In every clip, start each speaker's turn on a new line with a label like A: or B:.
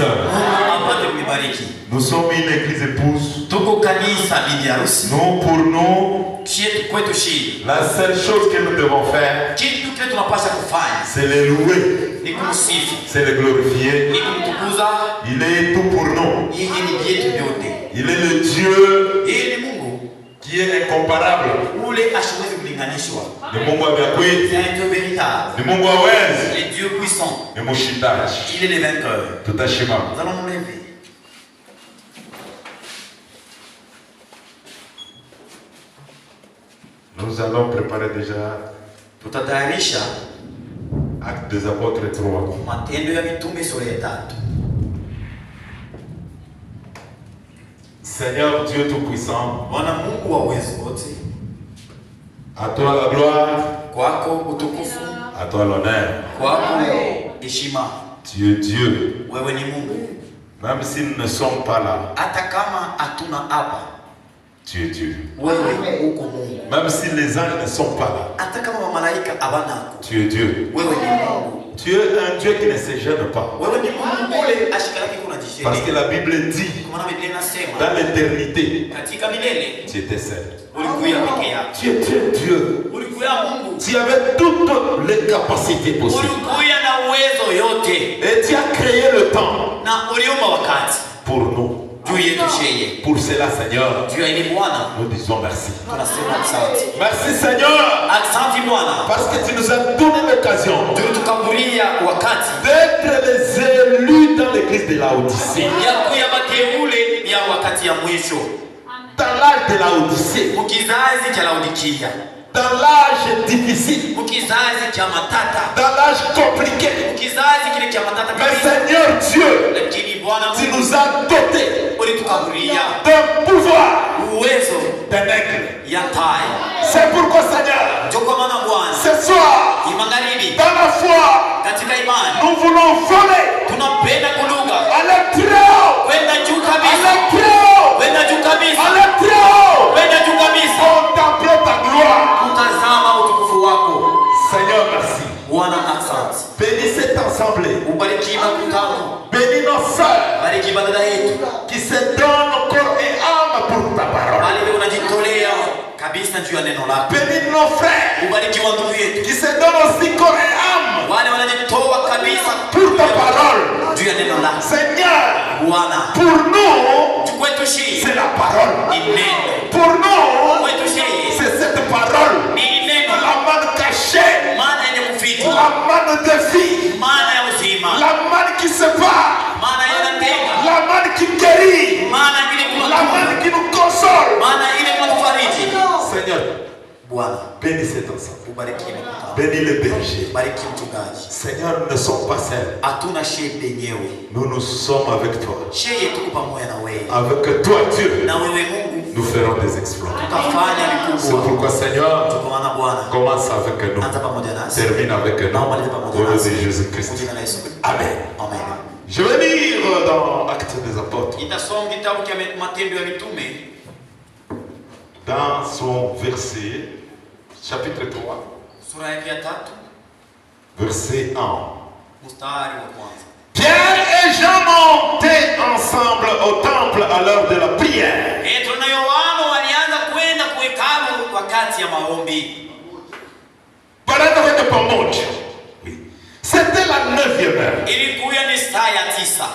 A: bénisse. Nous sommes une église épouse. Nous, pour nous, la seule chose que nous devons faire, c'est le louer, c'est le glorifier. Il est tout pour nous. Il est le Dieu qui est incomparable. Le Mungu Abiyakwi, le Mungu Awezi,
B: les dieux puissants.
A: le Mushindaji.
B: Il est le vainqueur.
A: Tutashima.
B: Nous allons nous lever.
A: Nous allons préparer déjà
B: Tutatayarisha
A: Actes des Apôtres 3.
B: Matendo ya Mitume sura ya 3.
A: Seigneur Dieu Tout-Puissant,
B: Bwana Mungu wa uwezo wote,
A: à toi la gloire,
B: kwako utukufu,
A: à toi l'honneur.
B: kwako heshima.
A: Tu es Dieu.
B: Wewe ni Mungu.
A: Même si nous ne sommes pas là,
B: Hata kama hatuna hapa,
A: tu es Dieu.
B: wewe uko Mungu.
A: Même si les anges ne sont pas là,
B: Hata kama malaika hawana,
A: tu es Dieu.
B: wewe ni Mungu.
A: Tu es un Dieu qui ne se gêne pas.
B: Wewe ni Mungu ule ashikalaki kuna jisheni.
A: Parce que la Bible dit,
B: Kwa maana Biblia inasema
A: dans l'éternité,
B: katika milele
A: tu étais seul.
B: ulikuwa peke yako.
A: Tu étais Dieu.
B: Ulikuwa Mungu.
A: Tu avais toutes les capacités possibles.
B: Ulikuwa na uwezo yote.
A: Et tu as créé le temps
B: Na uliumba wakati
A: pour nous.
B: juu yetu sheye.
A: Pour cela, Seigneur,
B: Juu ya ile Bwana
A: nous disons merci.
B: tunasema asante.
A: Merci, Seigneur,
B: Asante Bwana.
A: parce que tu nous as donné l'occasion
B: Tulitukaburia wakati
A: d'être les élus dans l'église de Laodicée.
B: ya kuya bateule ya wakati ya mwisho.
A: Dans l'âge de Laodicée,
B: Mukizazi cha Laodikia.
A: dans l'âge difficile,
B: Mukizazi cha matata.
A: dans l'âge compliqué.
B: Mukizazi kile cha matata
A: Mais
B: kabisa.
A: Seigneur Dieu,
B: Lakini Bwana
A: tu
B: Mungu
A: nous as dotés
B: ulitukaburia
A: d'un pouvoir,
B: uwezo
A: d'un aigle.
B: ya tai.
A: C'est pourquoi, Seigneur,
B: Ndio kwa maana Bwana
A: ce soir,
B: imagharibi
A: dans la foi,
B: katika imani
A: nous voulons voler,
B: tunapenda kuluga
A: aller très haut,
B: kwenda juu kabisa,
A: aller très haut,
B: kwenda juu kabisa,
A: aller très haut,
B: kwenda juu kabisa,
A: contempler ta gloire.
B: kutazama utukufu wako.
A: Seigneur, merci.
B: Bwana asante.
A: Bénis cette assemblée.
B: Ubariki makutano,
A: Bénis nos sœurs
B: bariki badada yetu
A: qui se donnent corps et âme pour ta parole.
B: wale wanajitolea kabisa juu ya neno lako.
A: Bénis nos frères
B: Ubariki wa ndugu yetu
A: qui se donnent aussi corps et âme
B: wale wanajitoa kabisa
A: pour ta parole.
B: juu ya neno lako.
A: Seigneur,
B: Bwana
A: pour nous,
B: kwetu shi
A: c'est la parole.
B: ni neno,
A: Pour nous,
B: kwetu shi
A: c'est cette parole.
B: ni neno,
A: La manne cachée,
B: maana yenye kufichwa,
A: la manne de vie,
B: maana ya uzima,
A: la manne qui se bat,
B: maana inatenga,
A: la manne qui guérit,
B: maana ile
A: la manne qui nous console.
B: maana ile kufariji.
A: Seigneur,
B: Bwana
A: bénis cet ensemble.
B: ubariki makutano,
A: Bénis les bergers.
B: bariki mchungaji.
A: Seigneur, nous ne sommes pas seuls.
B: Hatuna shida yenyewe,
A: Nous sommes avec toi.
B: sheye tuko pamoja na wewe,
A: Avec toi, Dieu,
B: na wewe Mungu
A: nous ferons des exploits.
B: tutafanya
A: C'est
B: vikubwa.
A: pourquoi, Seigneur,
B: Kwa maana Bwana
A: commence avec nous.
B: anza pamoja nasi,
A: Termine avec nous.
B: na umalize
A: Au
B: pamoja
A: nom de
B: nasi
A: Jésus-Christ.
B: kwa jina la Yesu.
A: Amen.
B: Amen.
A: Je vais lire dans Actes des Apôtres,
B: Itasoma kitabu cha Matendo ya Mitume
A: dans son verset, chapitre 3,
B: sura yake ya 3
A: verset 1.
B: mstari wa kwanza.
A: Pierre et Jean montaient ensemble au temple à l'heure de la prière.
B: Petro na Yohana walianza kwenda kwa hekalu wakati ya maombi.
A: Oui. C'était la 9e heure.
B: Ilikuwa ni saa ya 9.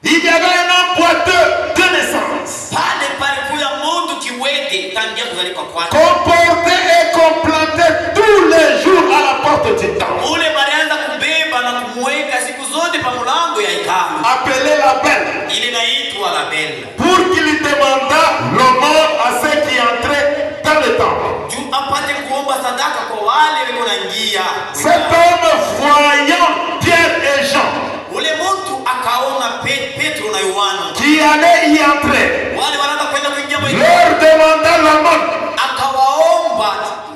A: Il y avait un homme boiteux de naissance,
B: Pale palikuwa mtu kiwete tangia kuzaliwa kwake.
A: qu'on portait et qu'on plantait tous les jours à la porte du temple,
B: Ule balianza kubeba na kumweka siku zote pa mlango ya hekalu.
A: appelé la belle,
B: Ile inaitwa la belle.
A: pour qu'il demandât l'aumône à ceux qui entraient dans le temple.
B: Juu apate kuomba sadaka kwa wale walioingia.
A: Cet homme, voyant Pierre et Jean
B: Ule mtu akaona Petro na Yohana
A: qui allaient y entrer,
B: wale wanaanza kwenda kuingia mwa
A: leur demanda l'aumône.
B: akawaomba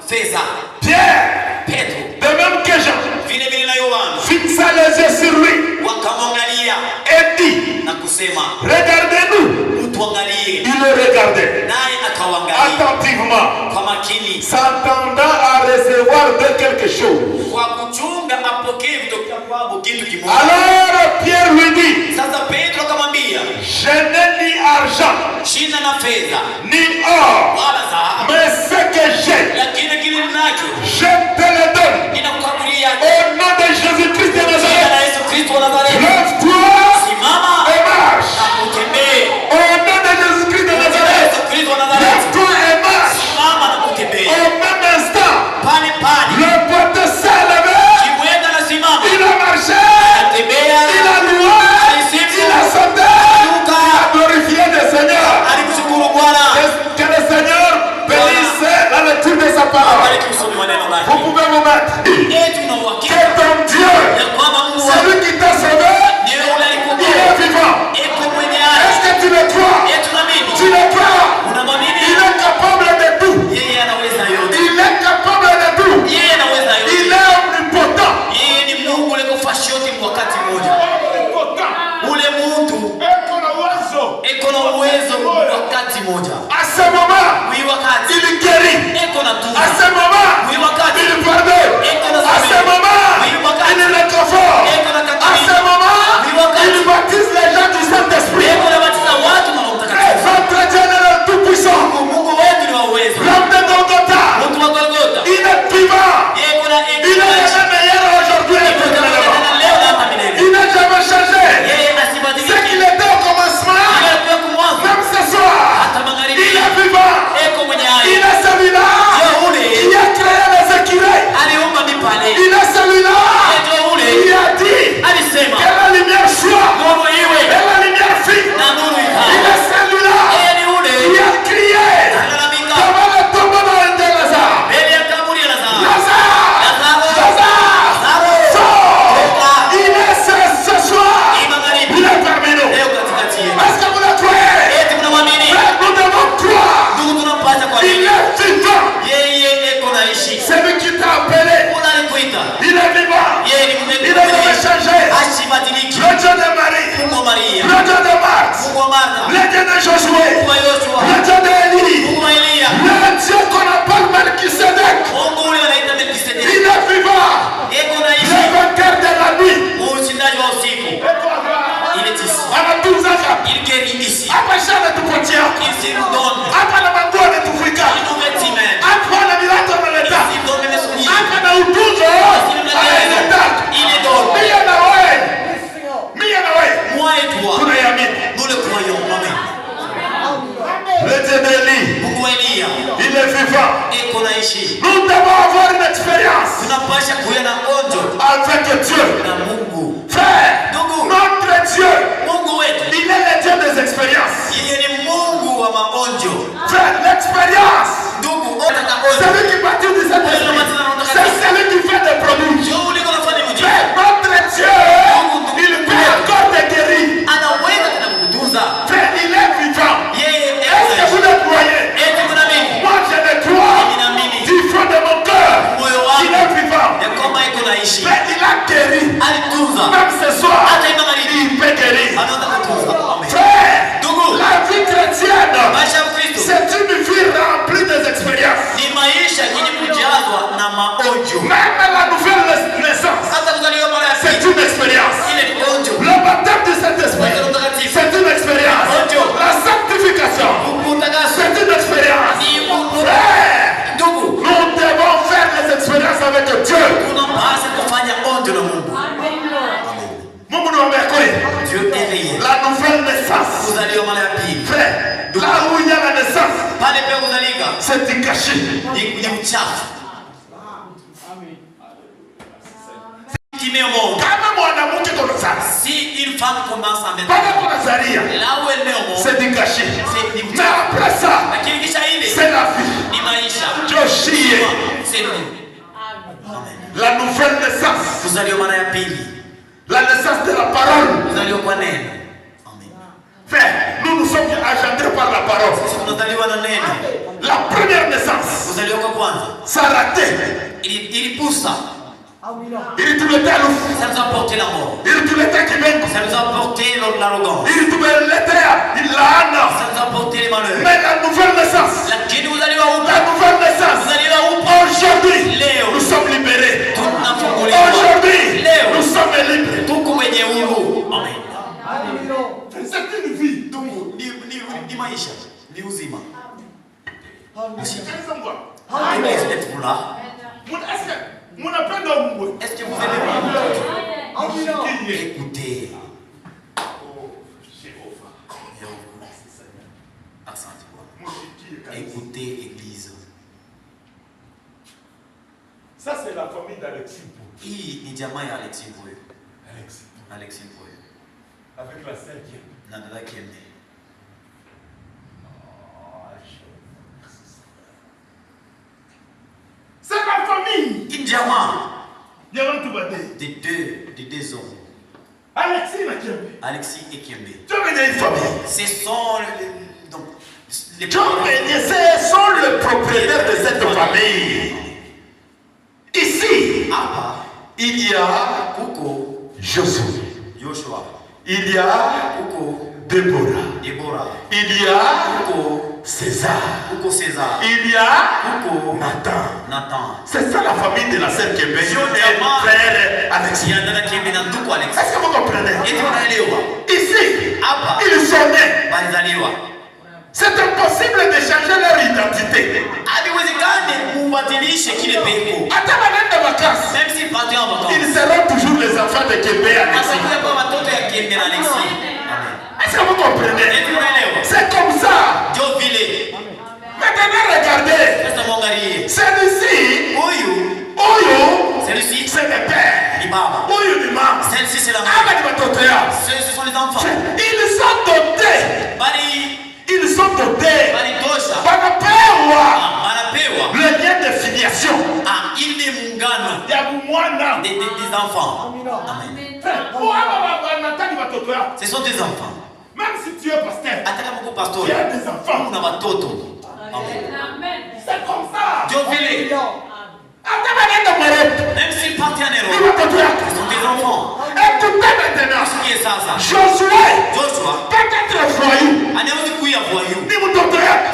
B: fedha.
A: Pierre,
B: Petro
A: de même que Jean,
B: vile vile na Yohana
A: fixa les yeux sur lui
B: wakamwangalia
A: et dit,
B: na kusema
A: regardez-nous.
B: utuangalie,
A: Il le regardait
B: naye akawaangalia
A: attentivement,
B: kwa makini,
A: s'attendant à recevoir de quelque chose.
B: kwa kuchunga apokee kutoka kwao kitu kimoja.
A: Alors Pierre
C: argent,
B: shina na fedha,
C: ni or,
B: wala dhahabu,
C: mais ce que j'ai,
B: lakini kile ninacho
C: je te le donne.
B: ninakukamulia
C: Au nom de Jésus-Christ de
B: jina la
C: Nazareth,
B: Yesu Kristo wa Nazareti.
C: lève-toi
B: Simama
C: et marche.
B: na utembee.
C: Au nom de Jésus-Christ de
B: Jina la
C: Nazareth,
B: Yesu Kristo wa Nazareti.
C: lève-toi et marche.
B: Simama na utembee.
C: Au même instant,
B: Pale pale
C: le porteur s'est levé,
B: kiwenda na simama,
C: il a marché,
B: atembea,
C: il a loué, il a sauté, il a glorifié le Seigneur.
B: alimshukuru Bwana.
C: Que le Seigneur bénisse la lecture de sa parole.
B: Bariki usomi wa neno
C: Vous
B: lake.
C: pouvez vous mettre.
B: Tuna
C: Que
B: uhakika
C: ton Dieu,
B: ya kwamba Mungu wako
C: celui qui t'a sauvé,
B: ndiye yule
C: il
B: alikuokoa.
C: est vivant.
B: Eko mwenye haki.
C: Est-ce que tu le crois?
B: Tunaamini.
C: Tu le crois?
B: Unamwamini?
C: Il est capable de tout.
B: Yeye anaweza yote.
C: Il est capable de tout.
B: Yeye anaweza yote.
C: Il est omnipotent.
B: Yeye ni Mungu ule kufashi yote kwa wakati mmoja. Ule mtu eko na uwezo wakati mmoja.
C: À ce moment,
B: Wi wakati
C: il guérit.
B: eko na tu.
C: À ce moment,
B: Wi wakati
C: il pardonne. À ce moment, il réconfort. À ce moment, il baptise les gens du Saint-Esprit.
B: eko na batiza watu na Roho Mtakatifu.
C: Votre Dieu est tout-puissant.
B: Mungu wetu ni wa uwezo.
C: L'homme de Golgotha,
B: Mtu wa Golgotha.
C: il est vivant.
B: Eko na
C: Il est le même hier aujourd'hui et éternellement.
B: leo na hata milele.
C: Il n'a jamais changé.
B: Yeye
C: Ce
B: asibadilike.
C: qu'il était au commencement,
B: Alikuwa kumwanzo
C: même ce soir,
B: hata magharibi.
C: il est vivant.
B: Eko mwenye
C: Il
B: hai.
C: est celui-là qui a créé les écureuils.
B: Aliumba mipale.
C: Il est celui-là
B: Ndio ule
C: qui a dit
B: alisema
C: que la lumière soit
B: nuru
C: et
B: iwe
C: la lumière fit.
B: na nuru
C: Il
B: ikawa.
C: est celui-là
B: Yeye ni ule
C: qui a crié
B: alalamika
C: devant le tombeau de Lazare.
B: mbele ya kaburi ya Lazaro.
C: Lazare,
B: Lazaro,
C: Lazare,
B: Lazaro,
C: sors.
B: toka.
C: Il est ce soir.
B: Hii magharibi.
C: Il est parmi nous.
B: Leo katikati yetu.
C: Est-ce que vous le croyez?
B: Eti mnamwamini?
C: Frère, nous devons croire.
B: Ndugu tunampata kwa
C: Il
B: nini?
C: est vivant.
B: Yeye eko naishi.
C: Celui qui t'a appelé,
B: Unalikuita.
C: il est vivant.
B: Yeye ni
C: Il est jamais changé.
B: Asibadiliki.
C: Le Dieu de Marie,
B: Mungu wa Maria.
C: le Dieu de Marthe,
B: Mungu wa Martha.
C: le Dieu de Josué,
B: Mungu wa Yoshua.
C: le Dieu d'Élie,
B: Mungu wa Elia.
C: le Dieu qu'on appelle Melchisedec.
B: Mungu ule wanaita Melkisedeki.
C: Il est vivant.
B: Eko
C: Le
B: naishi.
C: vainqueur de la nuit.
B: Mshindaji wa usiku. Il est ici.
C: Anatuzaga.
B: Il guérit ici.
C: Hapa shamba tupotia.
B: Ici nous donne.
C: Hapa na manguo anatufika.
B: Il nous vêtit.
C: Hapa na vilato analeta.
B: Il donne les souliers.
C: Hapa na utunzo analeta.
B: Il est donne.
C: Mia na wewe. Mia na wewe.
B: Moi et toi.
C: Tunaiamini.
B: Nous le croyons. Amen.
C: Le Dieu d'Élie,
B: Mungu wa Elia.
C: il est vivant.
B: Eko naishi.
C: Nous devons avoir une expérience
B: Tunapasha kuya na onjo
C: avec Dieu.
B: na Mungu.
C: Frère,
B: Ndugu.
C: notre Dieu,
B: Mungu wetu.
C: il est le Dieu des expériences.
B: Yeye ni Mungu wa maonjo.
C: Frère, l'expérience,
B: Ndugu, otaka onjo.
C: celui qui baptise du Saint-Esprit, c'est celui qui fait des prodiges.
B: Ndio uliko nafanya mji.
C: Frère, notre Dieu, il peut encore te guérir.
B: Anaweza tena kukutunza.
C: Frère, il est vivant.
B: Yeye
C: Est-ce que vous le croyez?
B: eti mnaamini?
C: Moi, je le crois
B: Ninaamini.
C: du fond de mon cœur.
B: Moyo
C: Il
B: wangu
C: est vivant.
B: ya kwamba iko naishi.
C: Frère, il a guéri.
B: Alitunza.
C: Même ce soir,
B: Hata hii magharibi.
C: il peut guérir.
B: Anaweza kutunza. Amen.
C: Frère,
B: Ndugu,
C: la vie chrétienne,
B: maisha ya Kristo
C: c'est une vie remplie des expériences.
B: ni maisha yenye kujazwa na maonjo.
C: Même la nouvelle naissance,
B: Hata kuzaliwa mara ya
C: c'est
B: pili.
C: une expérience.
B: Ile ni onjo.
C: Le baptême du Saint-Esprit,
B: Roho Mtakatifu.
C: c'est une expérience. La sanctification,
B: Utakaso.
C: c'est une expérience.
B: Ni Mungu.
C: Frère,
B: Ndugu,
C: nous devons faire les expériences avec Dieu.
B: tunapaswa kufanya onjo na Mungu.
C: Mungu ni wamekoe.
B: Dieu éveillé.
C: La nouvelle naissance.
B: Kuzaliwa mara ya pili.
C: Frère, là où il y a la naissance,
B: Pale pia kuzalika
C: c'est caché.
B: ni uchafu. Kimeo moja.
C: Kama mwanamke kunazaa,
B: Si une femme commence à mettre
C: pale kunazalia,
B: là où elle met au monde,
C: c'est caché.
B: c'est ni
C: Mais après ça,
B: lakini kisha ile
C: c'est la vie.
B: ni maisha.
C: Joshie,
B: C'est nous.
C: la nouvelle naissance,
B: Kuzaliwa mara ya pili.
C: la naissance de la parole.
B: Kuzaliwa kwa neno. Amen.
C: Frère, nous sommes engendrés par la parole.
B: Sisi tunazaliwa na neno.
C: La première naissance,
B: Kuzaliwa kwa kwanza
C: ça a raté.
B: ilipusa.
C: Il tout le temps,
B: Ça nous a apporté la mort.
C: il tout le temps qui vient.
B: Ça nous a apporté l'arrogance.
C: Il tout le temps, il l'a.
B: Ça nous a apporté les malheurs.
C: Mais la nouvelle naissance,
B: Lakini kuzaliwa
C: la
B: upya.
C: nouvelle naissance,
B: Kuzaliwa upya.
C: aujourd'hui,
B: Leo
C: nous sommes libérés.
B: tunafunguliwa.
C: Aujourd'hui,
B: Leo
C: nous sommes libres.
B: tuko wenye huru. Amen.
C: C'est une vie.
B: Ni maisha ni uzima.
A: Amen.
B: Êtes-vous là? Est-ce que vous aimez Dieu? Écoutez. Écoutez, Église.
C: Ça, c'est la famille d'Alexis.
B: Hii ni jamaa ya Alexis Mboyo. Alexis Mboyo.
C: Avec la sœur qui est.
B: Na dada Kembe.
C: C'est la famille.
B: Hii jamaa
C: Des
B: deux hommes.
C: Alexis et Kembe.
B: Alexis et Kembe.
C: Tu veux une famille.
B: Ce sont
C: Ce sont les propriétaires de cette famille. Ici, il y a Josué. Il y a Déborah. Il y a César. Il y a Nathan. C'est ça la famille de la sœur Kembe et frère Alexis. Est-ce que vous comprenez? Ici, ils sont nés. C'est impossible de changer leur identité. Ils seront toujours les enfants de Kembe et Alexis. Est-ce que vous comprenez? C'est comme ça. Maintenant regardez. Celui-ci, c'est le père.
B: Celle-ci c'est la mère. Ce sont les enfants.
C: Ils sont dotés. Ils sont dotés. Le lien de filiation.
B: Des enfants. Amen. Ce sont des enfants.
C: Même si tu es pasteur, tu as des enfants.
B: Amen.
C: C'est comme ça.
B: Même s'ils partent en Europe, ce sont des enfants.
C: Écoutez maintenant. Josué peut être voyou.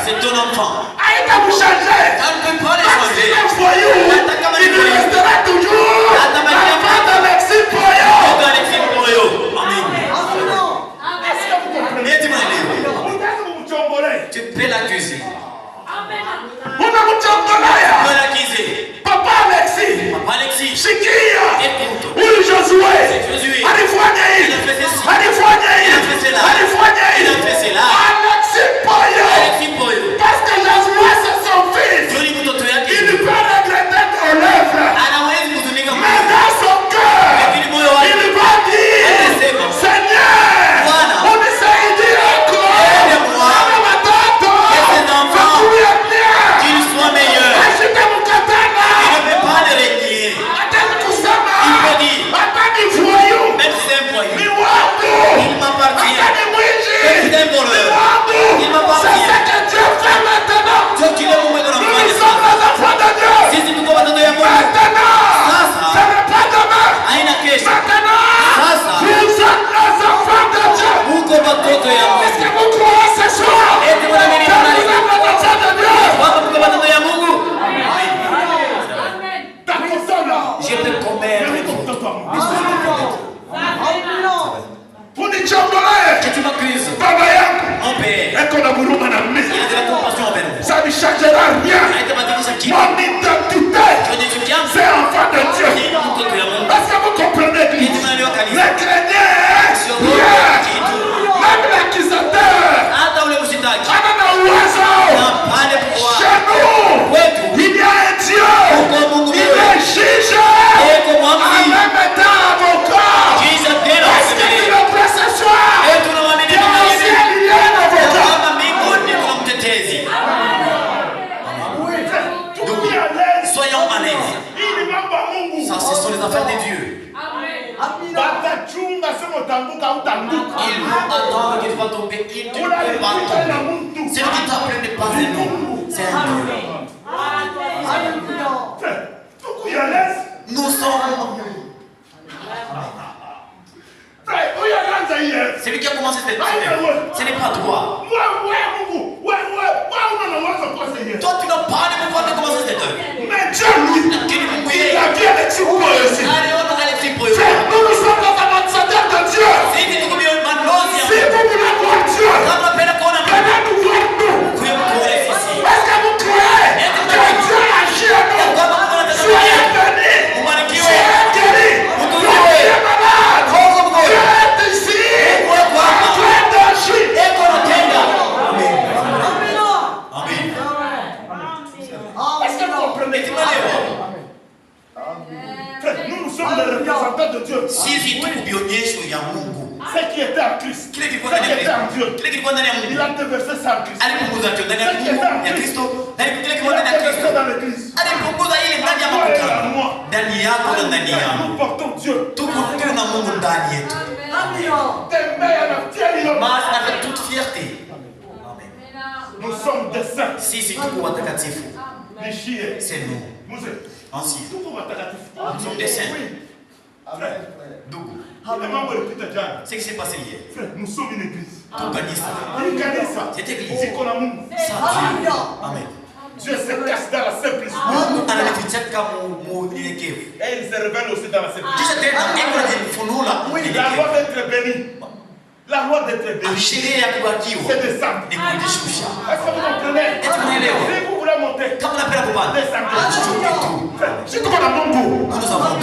B: C'est ton enfant.
C: Aïe, vous changer.
B: Ça ne peut pas les changer.
C: Il est voyou. Il restera toujours. L'enfant d'Alexis Mboyo.
B: Amen.
C: Est-ce que vous comprenez?
B: Tu peux l'accuser.
C: Vous ne vous
B: Tu peux l'accuser.
C: Papa Alexis. Shikia. Oui, Josué. Alifanya hii. Alexis Mboyo. Parce que Josué c'est son fils. Il peut regretter ton œuvre. Mais dans son cœur, il va dire Seigneur, unisaidie watoto wakuwe
B: Qu'ils soient meilleurs.
C: ashike mkatana.
B: Il ne peut pas les régner.
C: Hata kusema
B: Il peut dire,
C: hata ni voyou,
B: même si c'est un
C: ni
B: voyou,
C: wangu,
B: il m'appartient.
C: hata ni mwizi,
B: Même si c'est un
C: ni
B: voleur,
C: wangu.
B: il m'appartient.
C: C'est ce que Dieu fait maintenant.
B: Dieu, tu l'as ouvert dans la
C: Nous
B: foi de
C: sommes les enfants de Dieu.
B: Sisi tuko watoto ya Mungu.
C: Maintenant,
B: Sasa.
C: ce n'est pas demain.
B: Haina kesho.
C: Maintenant,
B: Sasa.
C: vous êtes les enfants de Dieu.
B: Uko watoto ya
C: Est-ce que
B: Mungu.
C: vous croyez ce soir?
B: Eti mnaamini
C: Que vous êtes les enfants de Dieu.
B: Wako tuko watoto ya Mungu. Je peux commettre que tu m'accuses.
C: Baba yangu
B: Mon père,
C: eko na huruma na
B: il
C: mimi.
B: a de la compassion envers nous.
C: Ça ne changera rien.
B: Haitabadilisha kitu.
C: Mon identité,
B: Tunajifikia
C: c'est enfant de Dieu.
B: ni mtoto ya Mungu.
C: Est-ce que vous comprenez?
B: Eti mnaelewa kanisa.
C: Les chrétiens,
B: Siogopa kitu.
C: même l'accusateur,
B: Hata ule mshitaki.
C: ana na uwezo.
B: Na pale kwa
C: Chez nous,
B: kwetu.
C: il y a un Dieu.
B: Uko Mungu
C: Il
B: mmoja.
C: est juge.
B: Eko
C: En
B: mwamzi.
C: même temps avocat.
B: Kisha tena
C: Est-ce que tu
B: wasemelee.
C: le prends ce soir?
B: Eti tunamwamini
C: Il y a
B: Mungu
C: aussi
B: hivi.
C: il y a un avocat.
B: Kama mbinguni kuna mtetezi. Soyons à l'aise. Ça, ce sont les affaires de Dieu. Ils vont attendre que tu vas tomber. Ils ne peuvent pas tomber. Celui qui t'appelle n'est pas un homme. C'est un Dieu. Nous sommes. Celui qui a commencé cette semaine, ce n'est pas toi. Toi, tu n'as pas le pouvoir de commencer cette œuvre.
C: Mais Dieu, lui,
B: Lakini Mungu
C: il
B: yeye
C: a vu Alexis Mboyo aussi.
B: aliona Alexis Mboyo.
C: Frère, nous sommes les ambassadeurs de Dieu.
B: Sisi tuko balozi ya
C: Si vous voulez voir Dieu,
B: Mungu. Kama unapenda kuona Mungu,
C: venez nous voir
B: Sisi tuko bionyesho ya Mungu.
C: Ce qui était en Christ.
B: Kile kilikuwa ndani ya Kristo.
C: Kile kilikuwa ndani ya Mungu. Il a déversé ça en Christ.
B: Alipunguza tu ndani ya Mungu ya Kristo. Kile kilikuwa ndani ya Kristo. Alipunguza ile ndani ya Mungu. Ndani yako na ndani yangu.
C: Nous portons Dieu.
B: Tuko na Mungu ndani yetu. Mas avec toute fierté. Amen.
C: Nous sommes des saints.
B: Sisi tuko watakatifu. C'est nous. Anciens. Nous sommes des saints. C'est ce qui s'est passé hier.
C: Nous sommes une église.
B: Cette église. Amen.
C: Dieu se cache dans la simplicité. Et il se révèle aussi dans la simplicité. La loi d'être béni. La loi d'être béni. C'est des saints. Est-ce que vous comprenez? Si vous voulez monter,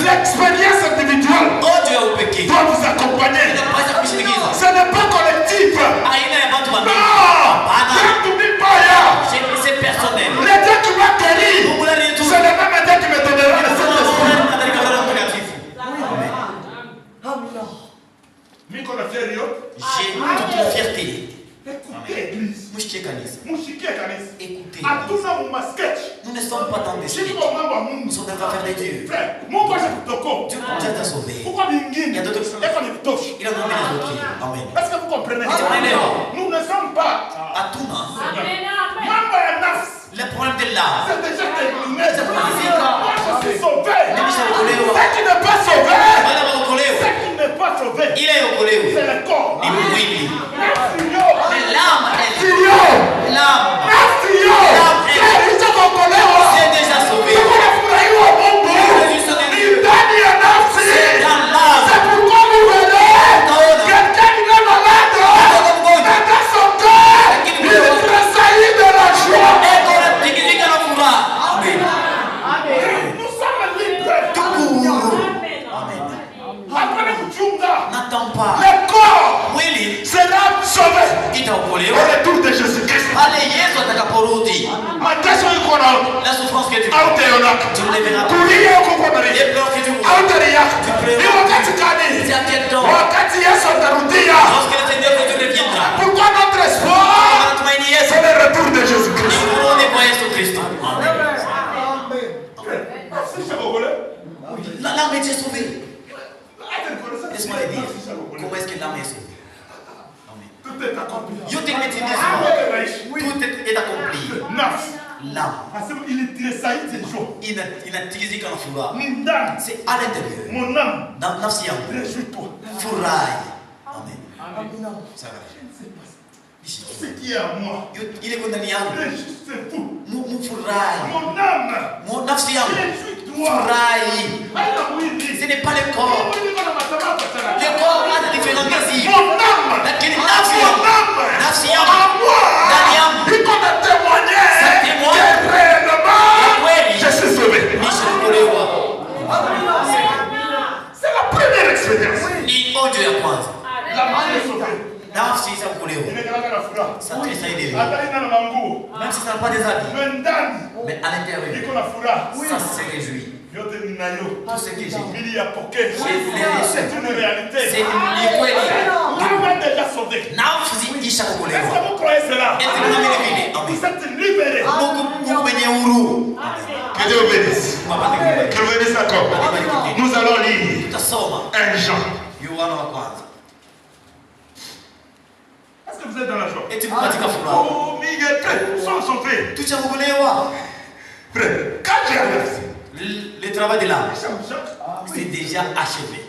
C: l'expérience individuelle doit vous accompagner. Ce n'est pas collectif. Non,
B: c'est personnel.
C: Le Dieu qui m'a guéri, c'est le même Dieu qui me donnera le Saint-Esprit.
B: J'ai toute la fierté. Écoutez, nous ne sommes pas dans des sketchs. Nous sommes dans l'affaire de Dieu. Dieu t'a sauvé. Il y a d'autres choses. Il a nommé les autres. Amen.
C: Est-ce que vous comprenez? Nous ne sommes pas
B: à tout le monde.
C: Le
B: problème de l'âme.
C: C'est déjà terminé.
B: C'est
C: moi je suis sauvé. Ce qui n'est pas sauvé.
B: Il est au collège.
C: C'est le corps.
B: Il brille.
C: Mais
B: l'âme est l'âme. C'est déjà sauvé.
C: C'est pourquoi vous venez. Quelqu'un qui est malade. Dans son cœur. Il tressaillit de la joie. Nous sommes libres.
B: N'attends pas.
C: Le corps sera sauvé au retour de Jésus-Christ.
B: La souffrance que tu
C: ne verras pas. C'est
B: à quel temps?
C: Lorsque le
B: Seigneur reviendra.
C: Pourquoi notre espoir? C'est le retour de Jésus-Christ.
B: L'âme est sauvée. Laisse-moi le dire. Comment est-ce que l'âme est sauvée?
C: Tout est accompli.
B: Tout est accompli. L'âme.
C: Il tressaillit de joie.
B: Il a tiré quand on fera. C'est à l'intérieur.
C: Mon âme.
B: Dans l'afsiam.
C: Réjouis-toi.
B: Fourraille. Amen. Ça va.
C: Ce qui est à moi.
B: Il est condamné à nous.
C: C'est tout.
B: Mon fourraille.
C: Mon âme.
B: Mon afsiam.
C: Réjouis-toi.
B: Fourraille. Ce n'est pas le corps. Le corps a des différents désirs.
C: Mon âme.
B: L'afsiam.
C: À moi. Il qu'on a témoigné.
B: Ça témoigne.
C: Que réellement. Je suis sauvé. C'est la première expérience. L'âme est sauvée.
B: Ça te fait aider. Même si ça n'a pas des habits. Mais à l'intérieur, ça se réjouit. Tout ce que j'ai.
C: C'est une réalité.
B: C'est une
C: L'âme est déjà sauvée. Est-ce que vous croyez cela? Vous êtes libérés. Que Dieu vous bénisse. Que vous bénisse encore. Nous allons lire 1 Jean. Est-ce que vous êtes dans la joie? Oh, Miguel, sont sauvés. Frère, quand j'ai arrêté,
B: le travail de l'âme, c'est déjà achevé.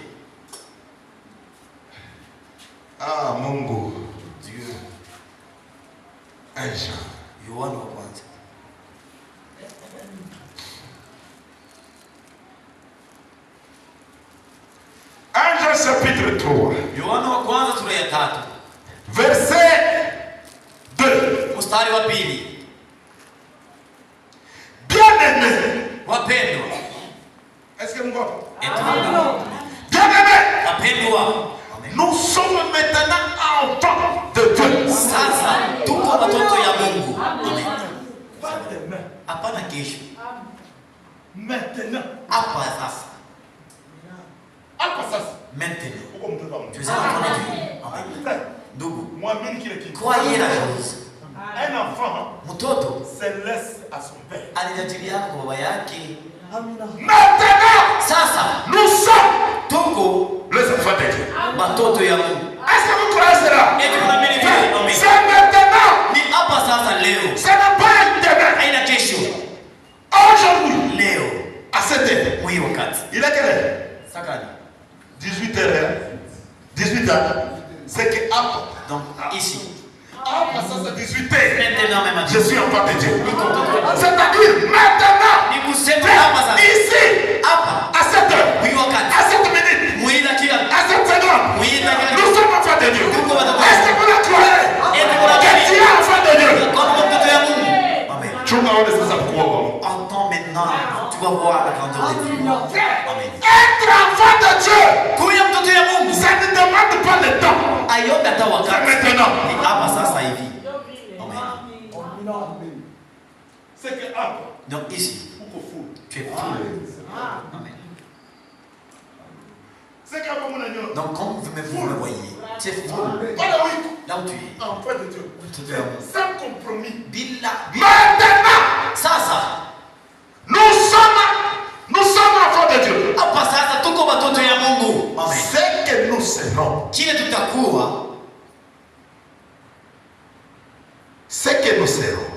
C: Ah, mon Dieu.
B: Dieu.
C: 1 Jean. 1 Jean chapitre 3. Verset 2.
B: Mstari wa pili.
C: Bien-aimé.
B: Wapendwa.
C: Est-ce que nous voyons?
B: Bien-aimé.
C: Nous sommes maintenant enfants de Dieu.
B: Sasa tuko watoto ya Mungu. Amen. Hapana kesho.
C: Maintenant.
B: Hapa sasa.
C: Hapa sasa.
A: Maintenant, tu es un enfant de Dieu. Amen. Ndugu, croyez la chose.
B: Un enfant
A: mtoto
B: se laisse à son père.
A: Alijajilia kwa baba yake.
B: Maintenant,
A: sasa
B: nous sommes
A: tuko
B: les enfants de Dieu.
A: Watoto ya Mungu.
B: Est-ce que vous croyez cela? C'est maintenant.
A: Ni hapa sasa leo.
B: Ce n'est pas demain.
A: Haina kesho.
B: Aujourd'hui.
A: Leo.
B: À cette heure.
A: Oui, wakati.
B: Il est quelle heure?
A: Sakani.
B: 18h. 18h. C'est que hapa.
A: Donc ici.
B: Hapa sasa 18h.
A: Maintenant même.
B: Je suis enfant de Dieu. C'est-à-dire maintenant. Ici.
A: Hapa.
B: À cette heure.
A: Oui, wakati.
B: À cette minute.
A: Oui, dakika.
B: À cette seconde.
A: Oui, dakika.
B: Nous sommes enfants de Dieu. Est-ce que vous le croyez? Que tu es enfant de Dieu.
A: Amen.
B: Entends
A: maintenant, tu vas voir la grandeur de Dieu. Amen.
B: Être enfant de Dieu, ça ne demande pas le temps. C'est maintenant.
A: Amen.
B: C'est que
A: donc ici, tu es fou. Amen. Donc quand vous me voyez, tu es fou. Là où tu es.
B: Enfant de Dieu. Sans compromis.
A: Maintenant, ça.
B: Nous sommes enfants de Dieu. C'est que nous serons. C'est que nous serons.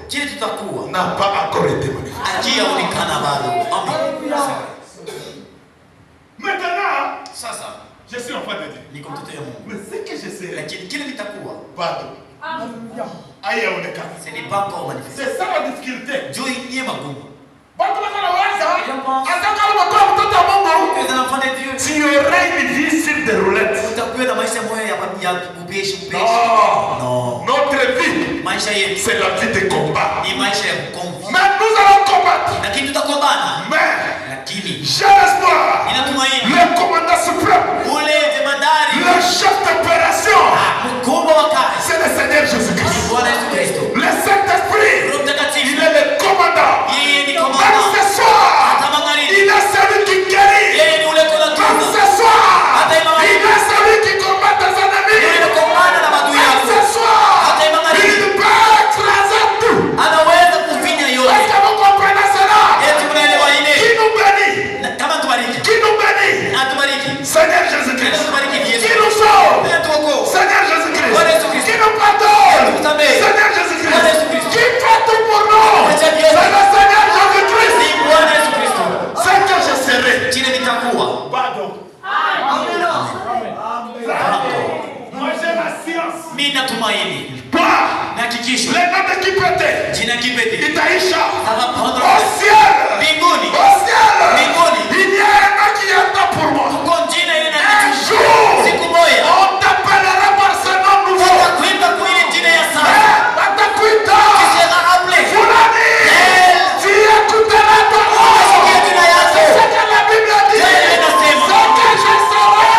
B: N'a pas encore été manifesté. Maintenant, je suis enfant de Dieu. Mais ce que je sais, pardon.
A: Ce n'est pas encore manifesté.
B: C'est ça la difficulté. Tu aurais une vie sur des roulettes. Non. Notre vie, c'est la vie de combat. Mais nous allons combattre. Mais j'ai l'espoir. Le commandant suprême, le chef d'opération, c'est le Seigneur Jésus-Christ. Le Saint-Esprit, il est le commandant. Même ce soir, il est celui qui guérit. Même ce soir, il est celui qui combat tes ennemis. Même ce soir, il peut écraser tout. Est-ce que vous comprenez cela? Qui nous bénit? Qui nous bénit? Seigneur Jésus-Christ. Qui nous sauve? Seigneur Jésus-Christ. Qui nous pardonne? Seigneur Jésus-Christ. Qui fait tout pour nous? C'est le Seigneur Jésus-Christ. C'est que je serai. Pardon. Moi j'ai la science. Toi, les notes qui pétaient. Itaïcha. Au ciel. Au ciel. Il y a un nom qui attend pour moi. Un jour, on t'appellera par ce nom nouveau. Tu écouteras ta voix. C'est ce que la Bible dit. C'est que je serai.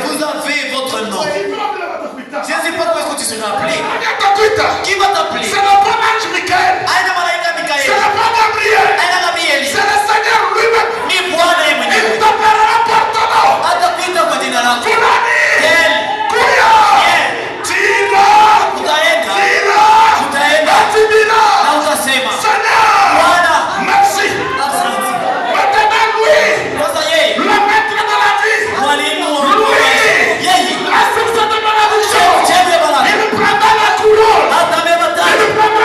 A: Vous avez votre nom. Je ne sais pas pourquoi tu seras appelé. Qui va t'appeler?
B: C'est le bon ange Michael. C'est le bon Gabriel. C'est le Seigneur lui-même. Il t'appellera par ton nom. Kuya. Tira. Seigneur. Merci. Maintenant lui. Le maître de la vie. La source de malédiction. Il prendra la couronne. Il prendra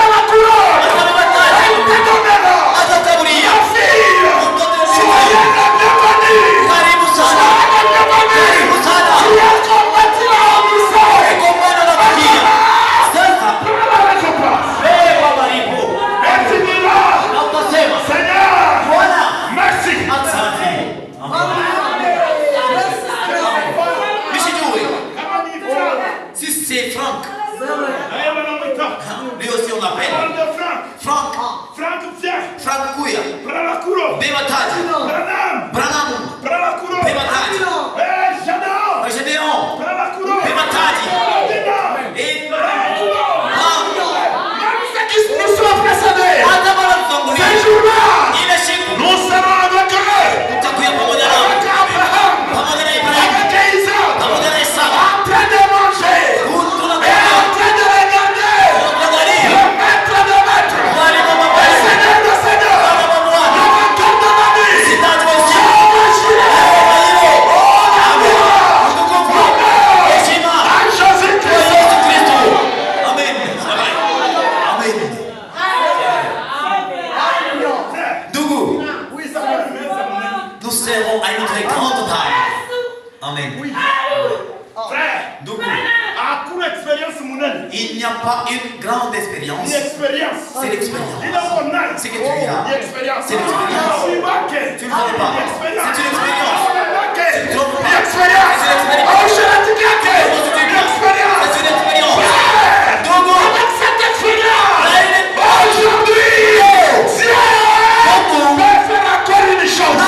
A: Amen.
B: Oui. Frère.
A: Il n'y a pas une grande expérience. C'est l'expérience. C'est que tu as. C'est l'expérience. Tu ne connais pas. C'est une expérience. C'est une expérience. C'est une expérience. Dogo. Avec cette expérience, aujourd'hui, Dieu va faire encore une chose.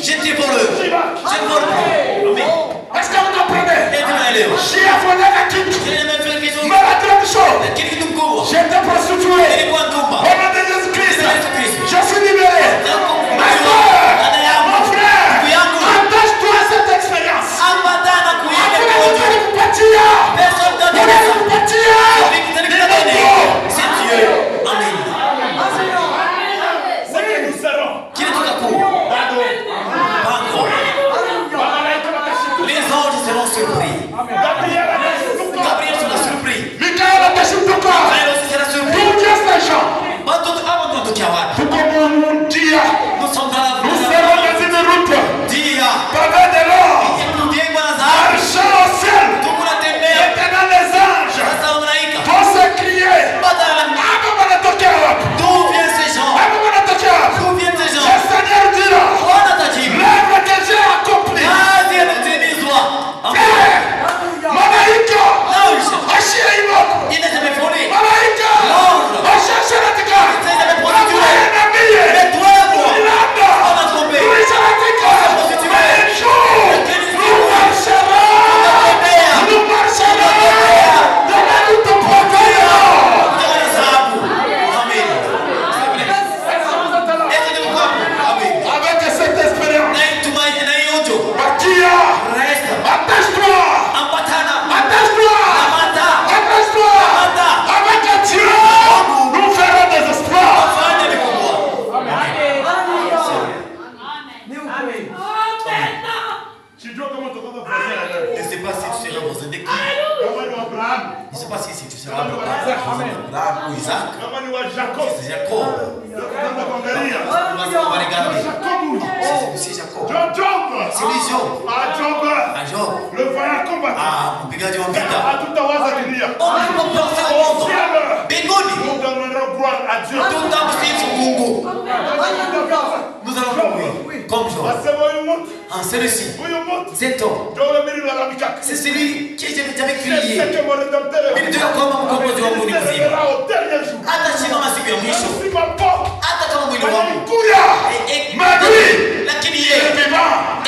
A: J'étais pour eux.
C: Est-ce que vous comprenez? J'ai volé la quitte. Mais la grande chose, j'étais prostitué. Au nom de Jésus-Christ, je suis libéré. Ma soeur, mon frère, attache-toi à cette expérience.
A: C'est Dieu. Amen. Qui est tout à coup? Les anges seront surpris. Gabriel sera surpris.
C: Michael
A: aussi sera surpris. Nous sommes dans la
C: nous serons dans une route.
A: Dia.
C: Pavé de l'or. Argent au ciel. Maintenant les anges vont se crier.
A: D'où viennent ces gens? D'où viennent ces gens?
C: Le Seigneur dira. L'œuvre que j'ai accomplie. Malaika.
A: Il n'est jamais volé.
C: Malaika.
A: Mais toi, on a trompé.
C: Avec cette expérience, avec Dieu, nous ferons des espoirs.
A: Je ne sais pas si tu seras voisin de qui. Je ne sais pas si tu seras Abraham ou Isaac. C'est Jacob. On va regarder. C'est Jacob. C'est lui Job. À Job. Ah, mpigaji wa vita. On peut penser au monde. Bengoni. Tout dans Mungu. Nous allons mourir. Comme Job. Ah, celui-ci. Cet homme. C'est celui qui j'avais crié. Il dit comment on peut dire au monde. Attachez ma siku ya mwisho. Hata kama mwili wangu. Lakini yeye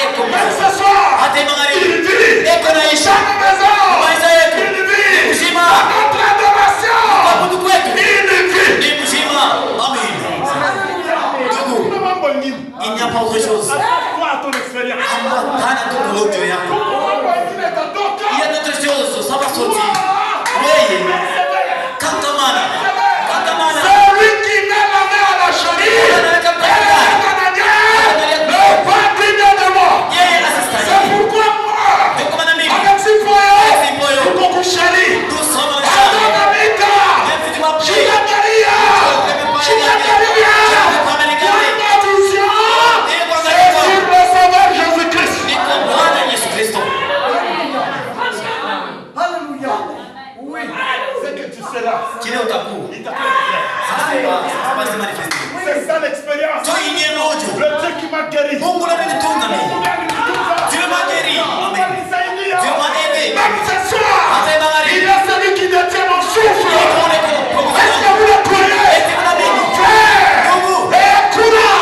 A: eko hata magharibi eko naisha maisha yetu ni mzima abudu kwetu ni mzima. Amen. Il n'y a pas autre chose. Il y a d'autres choses, ça va sortir. Oui. Kantamana.
C: Celui qui met la main à la chaudière ne pas digner de moi. C'est pourquoi moi, avec Sipoyo, Kukushali, Adonamika, Chilakaria, ma vision, c'est sur le Sauveur Jésus-Christ. Alléluia. Oui. C'est que tu seras.
A: Qui est au tabou? Ça va se manifester.
B: C'est ça l'expérience.
C: Le Dieu qui m'a guéri.
A: Dieu m'a guéri. Dieu m'a aidé.
C: Même ce soir, il y a celui qui détient mon souffle. Est-ce que vous le croyez? Frère,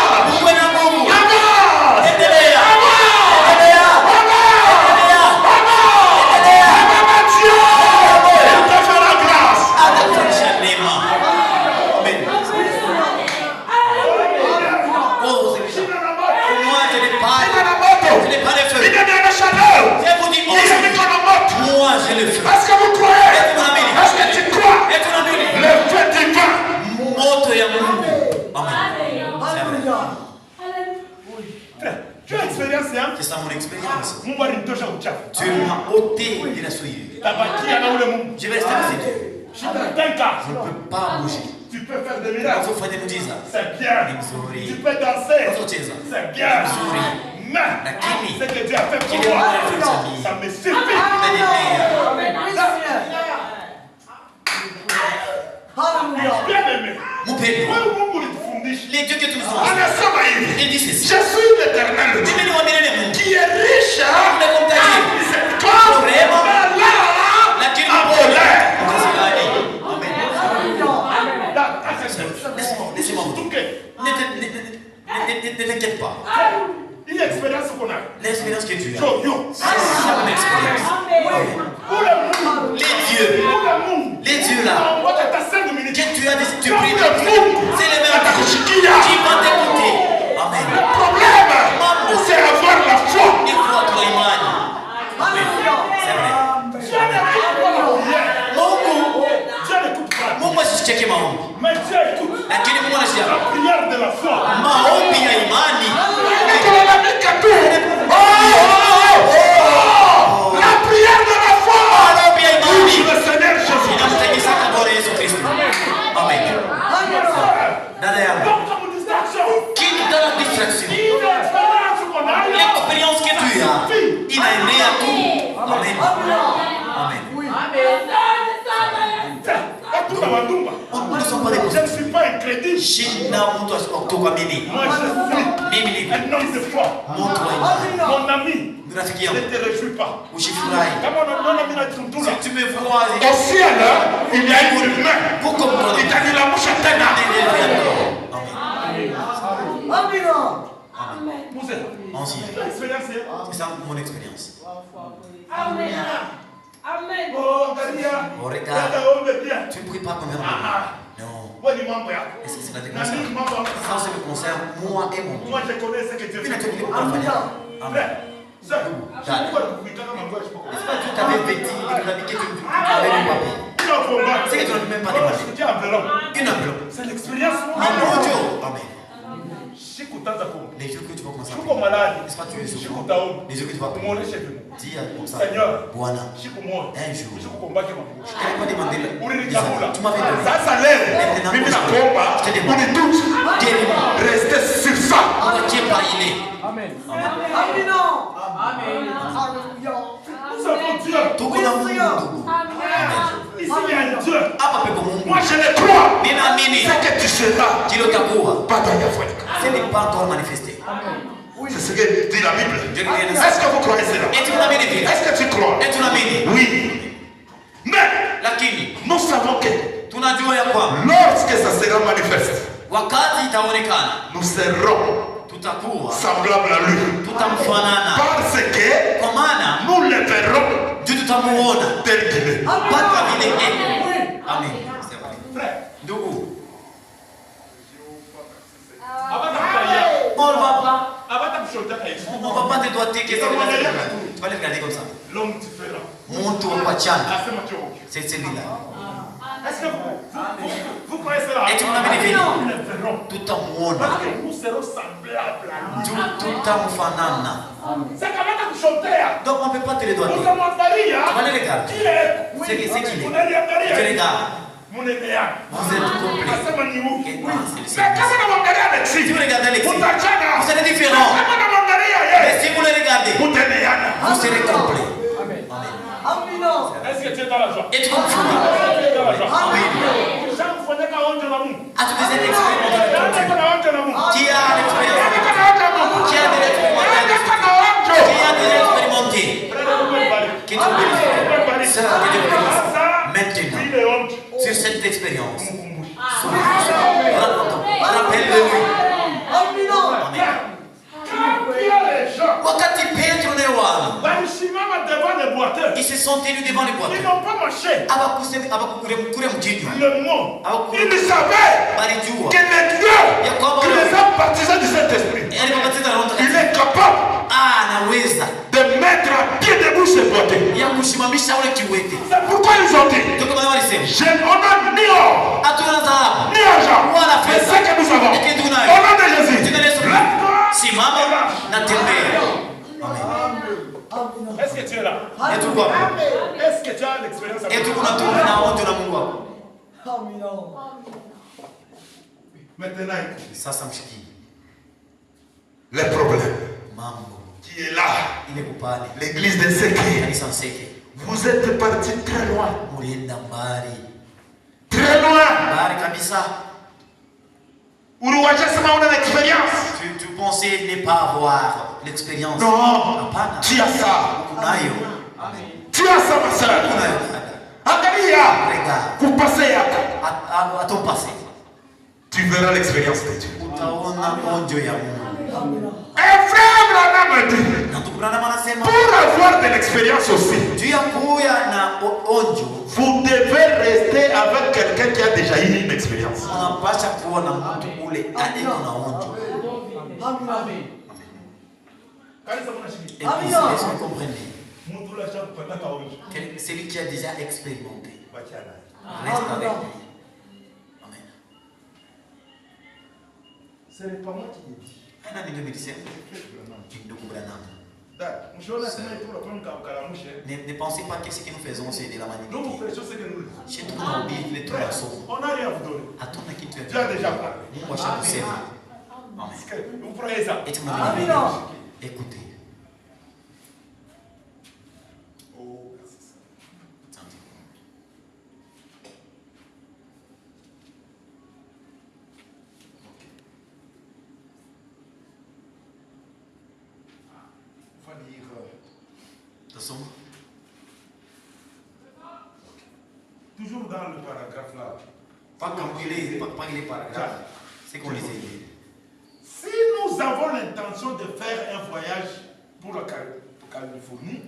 C: et courage.
A: Moi, je le fais.
C: Est-ce que vous croyez? Est-ce que tu crois? Le feu divin.
A: Moto ya Mungu. Amen.
B: Tu as expérience, hein?
A: C'est ça mon expérience.
B: Mungu alinitosha uchafu.
A: Dieu m'a ôté de la souillure.
B: Tabakia na ule Mungu.
A: Je vais rester avec Dieu.
B: Shida tenka.
A: Je ne peux pas bouger.
B: Tu peux faire des miracles. C'est bien. Tu peux danser. C'est bien. Mais ce que Dieu a fait pour moi, ça me suffit. Bien aimé.
A: Les dieux que tu nous as.
B: Il dit ceci. Je suis l'Éternel qui est riche en miséricorde et
A: laissez-moi vous dire. Ne t'inquiète pas.
B: Une expérience qu'on a.
A: L'expérience que tu as.
B: C'est
A: la même expérience. Les dieux là. Que tu as des tu pries. C'est les mêmes qui vont t'écouter. Amen.
B: Le problème, c'est avoir la foi.
A: Il faut être l'image. Amen. C'est vrai. Mungu asicheke maombi. Lakini Mungu anasikia.
B: La prière de la foi.
A: Maombi ya imani.
B: La prière de la foi.
A: Maombi ya imani.
B: Le Seigneur Jésus.
A: Inamtegemea kwa Bwana Yesu Kristo. Amen. Dada yangu. Kitu dans la distraction. L'expérience que tu as, inaenea tu. Amen. Amen. Nous ne sommes pas des
B: je ne suis pas incrédule.
A: Moi je suis
B: un homme de foi. Mon ami, ne te réjouis pas.
A: Si tu me vois,
B: au ciel, il y a une humain. Il t'a dit la bouche à terre.
A: C'est ça mon expérience.
B: Amen. Amen.
A: Oh, regarde. Tu ne pries pas comme un homme. Non. Est-ce que c'est la déclaration? Ça, c'est le concerne moi et mon Dieu.
B: Moi, je connais ce que Dieu fait.
A: Amen.
B: Est-ce que
A: tu t'avais vêtu et tu t'avais que tu avais mon papier? C'est que tu n'as même pas demandé. Une enveloppe.
B: C'est l'expérience.
A: Mon Dieu. Amen.
B: Les
A: yeux que tu vas commencer à
B: prier.
A: N'est-ce pas tu es souffrant? Les yeux que tu vas prier. Dis comme ça.
B: Seigneur,
A: Voilà. Un jour. Je t'avais pas demandé. Tu m'avais donné.
B: Ça lève.
A: Je te demande.
B: Restez sur ça.
A: On ne tient pas, il est.
B: Amen. Amen. Nous avons Dieu.
A: Tout le monde.
B: Ici, il y a un Dieu.
A: Moi,
B: je le crois.
A: C'est
B: que tu seras. Pas dans la foi.
A: Ce n'est pas encore manifesté.
B: C'est ce que dit la Bible. Est-ce que vous croyez cela? Est-ce que tu crois? Oui. Mais nous savons que lorsque ça sera manifeste, nous serons semblables à lui. Parce que nous le verrons tel qu'il est.
A: Amen.
B: Frère.
A: On ne va pas te doiter que tu vas les regarder comme ça.
B: L'homme différent.
A: Montre au Pachan. C'est celui-là.
B: Est-ce que vous croyez cela?
A: Et tu m'as mis les tout en monde.
B: Parce que nous serons semblables à lui.
A: Tout en fanana.
B: C'est quand même un chanteur.
A: Donc on ne peut pas te les doiter. Tu vas les regarder. C'est qui est? Tu regardes. Vous êtes complet. Si vous regardez Alexis, vous serez différent. Mais si vous le regardez, vous serez complet.
B: Amen. Est-ce que tu es dans la joie?
A: Et tu comprends?
B: Tu es dans la joie.
A: Amen. As-tu déjà expérimenté le ton Dieu? Qui a l'expérience? Qui a déjà expérimenté? Qui te bénisse? Ça, que Dieu bénisse. Maintenant, sur cette expérience, rappelle-le-lui. Amen. Wakati Petro na Yohana ils se sont tenus devant les boiteux.
B: Ils n'ont pas marché.
A: Le mot.
B: Ils ne savaient que le Dieu qui les a baptisés du Saint-Esprit, il est capable de mettre à pied debout ces boiteux. C'est pourquoi ils ont dit, on n'a ni or, ni argent, mais ce que nous avons, au nom de Jésus,
A: simama na tembea.
B: Est-ce que tu es là? Est-ce que tu as l'expérience avec Dieu? Maintenant, écoutez.
A: Sasa mshiki.
C: Les problèmes.
A: Mambo.
C: Qui est là?
A: L'église de Seke.
C: Vous êtes parti très loin.
A: Murienda mbali.
C: Très loin.
A: Mbali kabisa. Tu pensais ne pas avoir l'expérience.
C: Non. Tu as ça. Tu as ça, ma soeur. Regarde. Vous passez
A: à ton passé.
C: Tu verras l'expérience de Dieu.
B: Un frère Branham dit,
C: pour avoir de l'expérience aussi, vous devez rester avec quelqu'un qui a déjà eu une expérience.
A: Celui qui a déjà expérimenté. Reste avec lui. Amen.
B: Ce n'est pas moi qui l'ai dit.
A: Ne pensez pas que ce que nous faisons c'est de la manipulation. Chez tout le monde, les trois sont.
B: On n'a rien à vous donner.
A: Attends, qui tu
B: as déjà parlé.
A: Moi, je sais.
B: Vous prenez ça.
A: Et tu m'as dit, écoutez.
B: Toujours dans le paragraphe là.
A: Pas les paragraphes. C'est qu'on les aide.
B: Si nous avons l'intention de faire un voyage pour la Californie,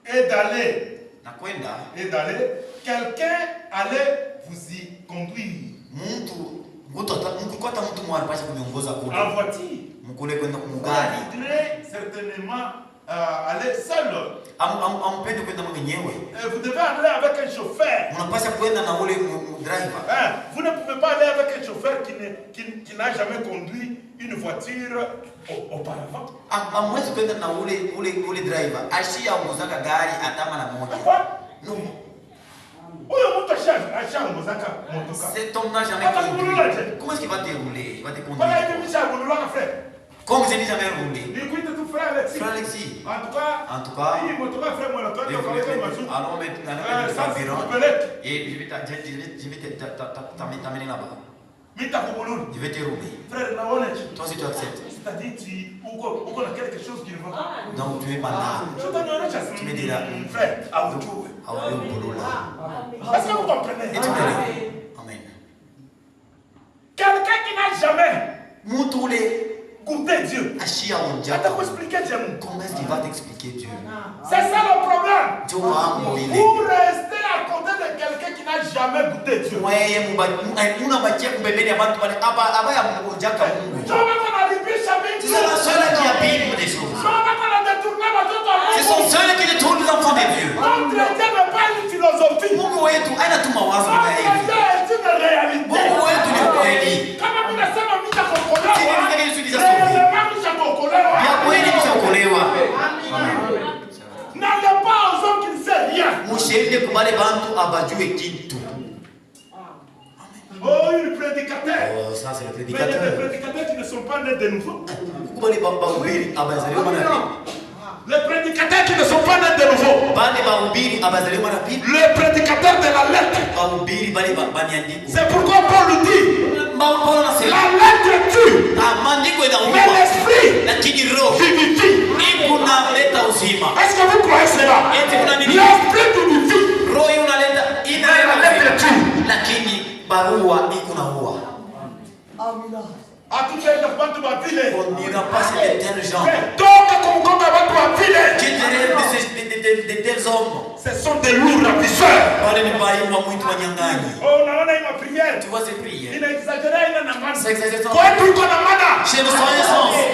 B: et d'aller, quelqu'un allait vous y conduire. En voiture. Vous voudrez certainement aller seul. Vous devez aller avec un chauffeur. Vous ne pouvez pas aller avec un chauffeur qui n'a jamais conduit une voiture auparavant.
A: Cet homme n'a jamais conduit. Comment est-ce qu'il va dérouler? Il va te conduire. Comme je n'ai jamais roulé. Frère Alexis. En tout cas, allons mettre le carburant et je vais t'amener là-bas. Je vais te rouler. Toi aussi tu acceptes.
B: C'est-à-dire tu as quelque chose qui ne va pas.
A: Donc tu es malade. Tu me diras,
B: frère, à vous. Est-ce que vous comprenez?
A: Amen.
B: Quelqu'un qui n'a jamais goûté Dieu.
A: Comment est-ce qu'il va t'expliquer Dieu?
B: C'est ça le problème. Vous restez à côté de quelqu'un qui n'a jamais goûté Dieu.
A: C'est la seule qui abîme des choses. Ce sont ceux qui détournent les enfants de Dieu.
B: Notre Dieu n'est pas une philosophie.
A: Mungu wetu hana tu mawazo
B: ya hivi. C'est une réalité.
A: Mungu wetu ni kweli.
B: Kama mnasema mtakokolewa.
A: Ya kweli mtakokolewa.
B: N'allez pas aux hommes qui ne savent rien.
A: Mushende kubale bantu abajue kitu.
B: Oh, le prédicateur.
A: Oh, ça c'est le prédicateur.
B: Mais les prédicateurs qui ne sont pas nés de nouveau. Les prédicateurs qui ne sont pas nés de nouveau. Le prédicateur de la lettre. C'est pourquoi Paul dit la lettre tue, mais l'esprit vivifie. Est-ce que vous croyez cela? L'esprit vivifie, mais la lettre tue. À toutes les gens de ma ville.
A: On n'ira pas chez de tels gens. De tels hommes.
B: Ce sont des lourds ravisseurs.
A: Tu vois ces prières.
B: Il a exagéré, il en a
A: C'est exagéré.
B: Chez
A: le sens.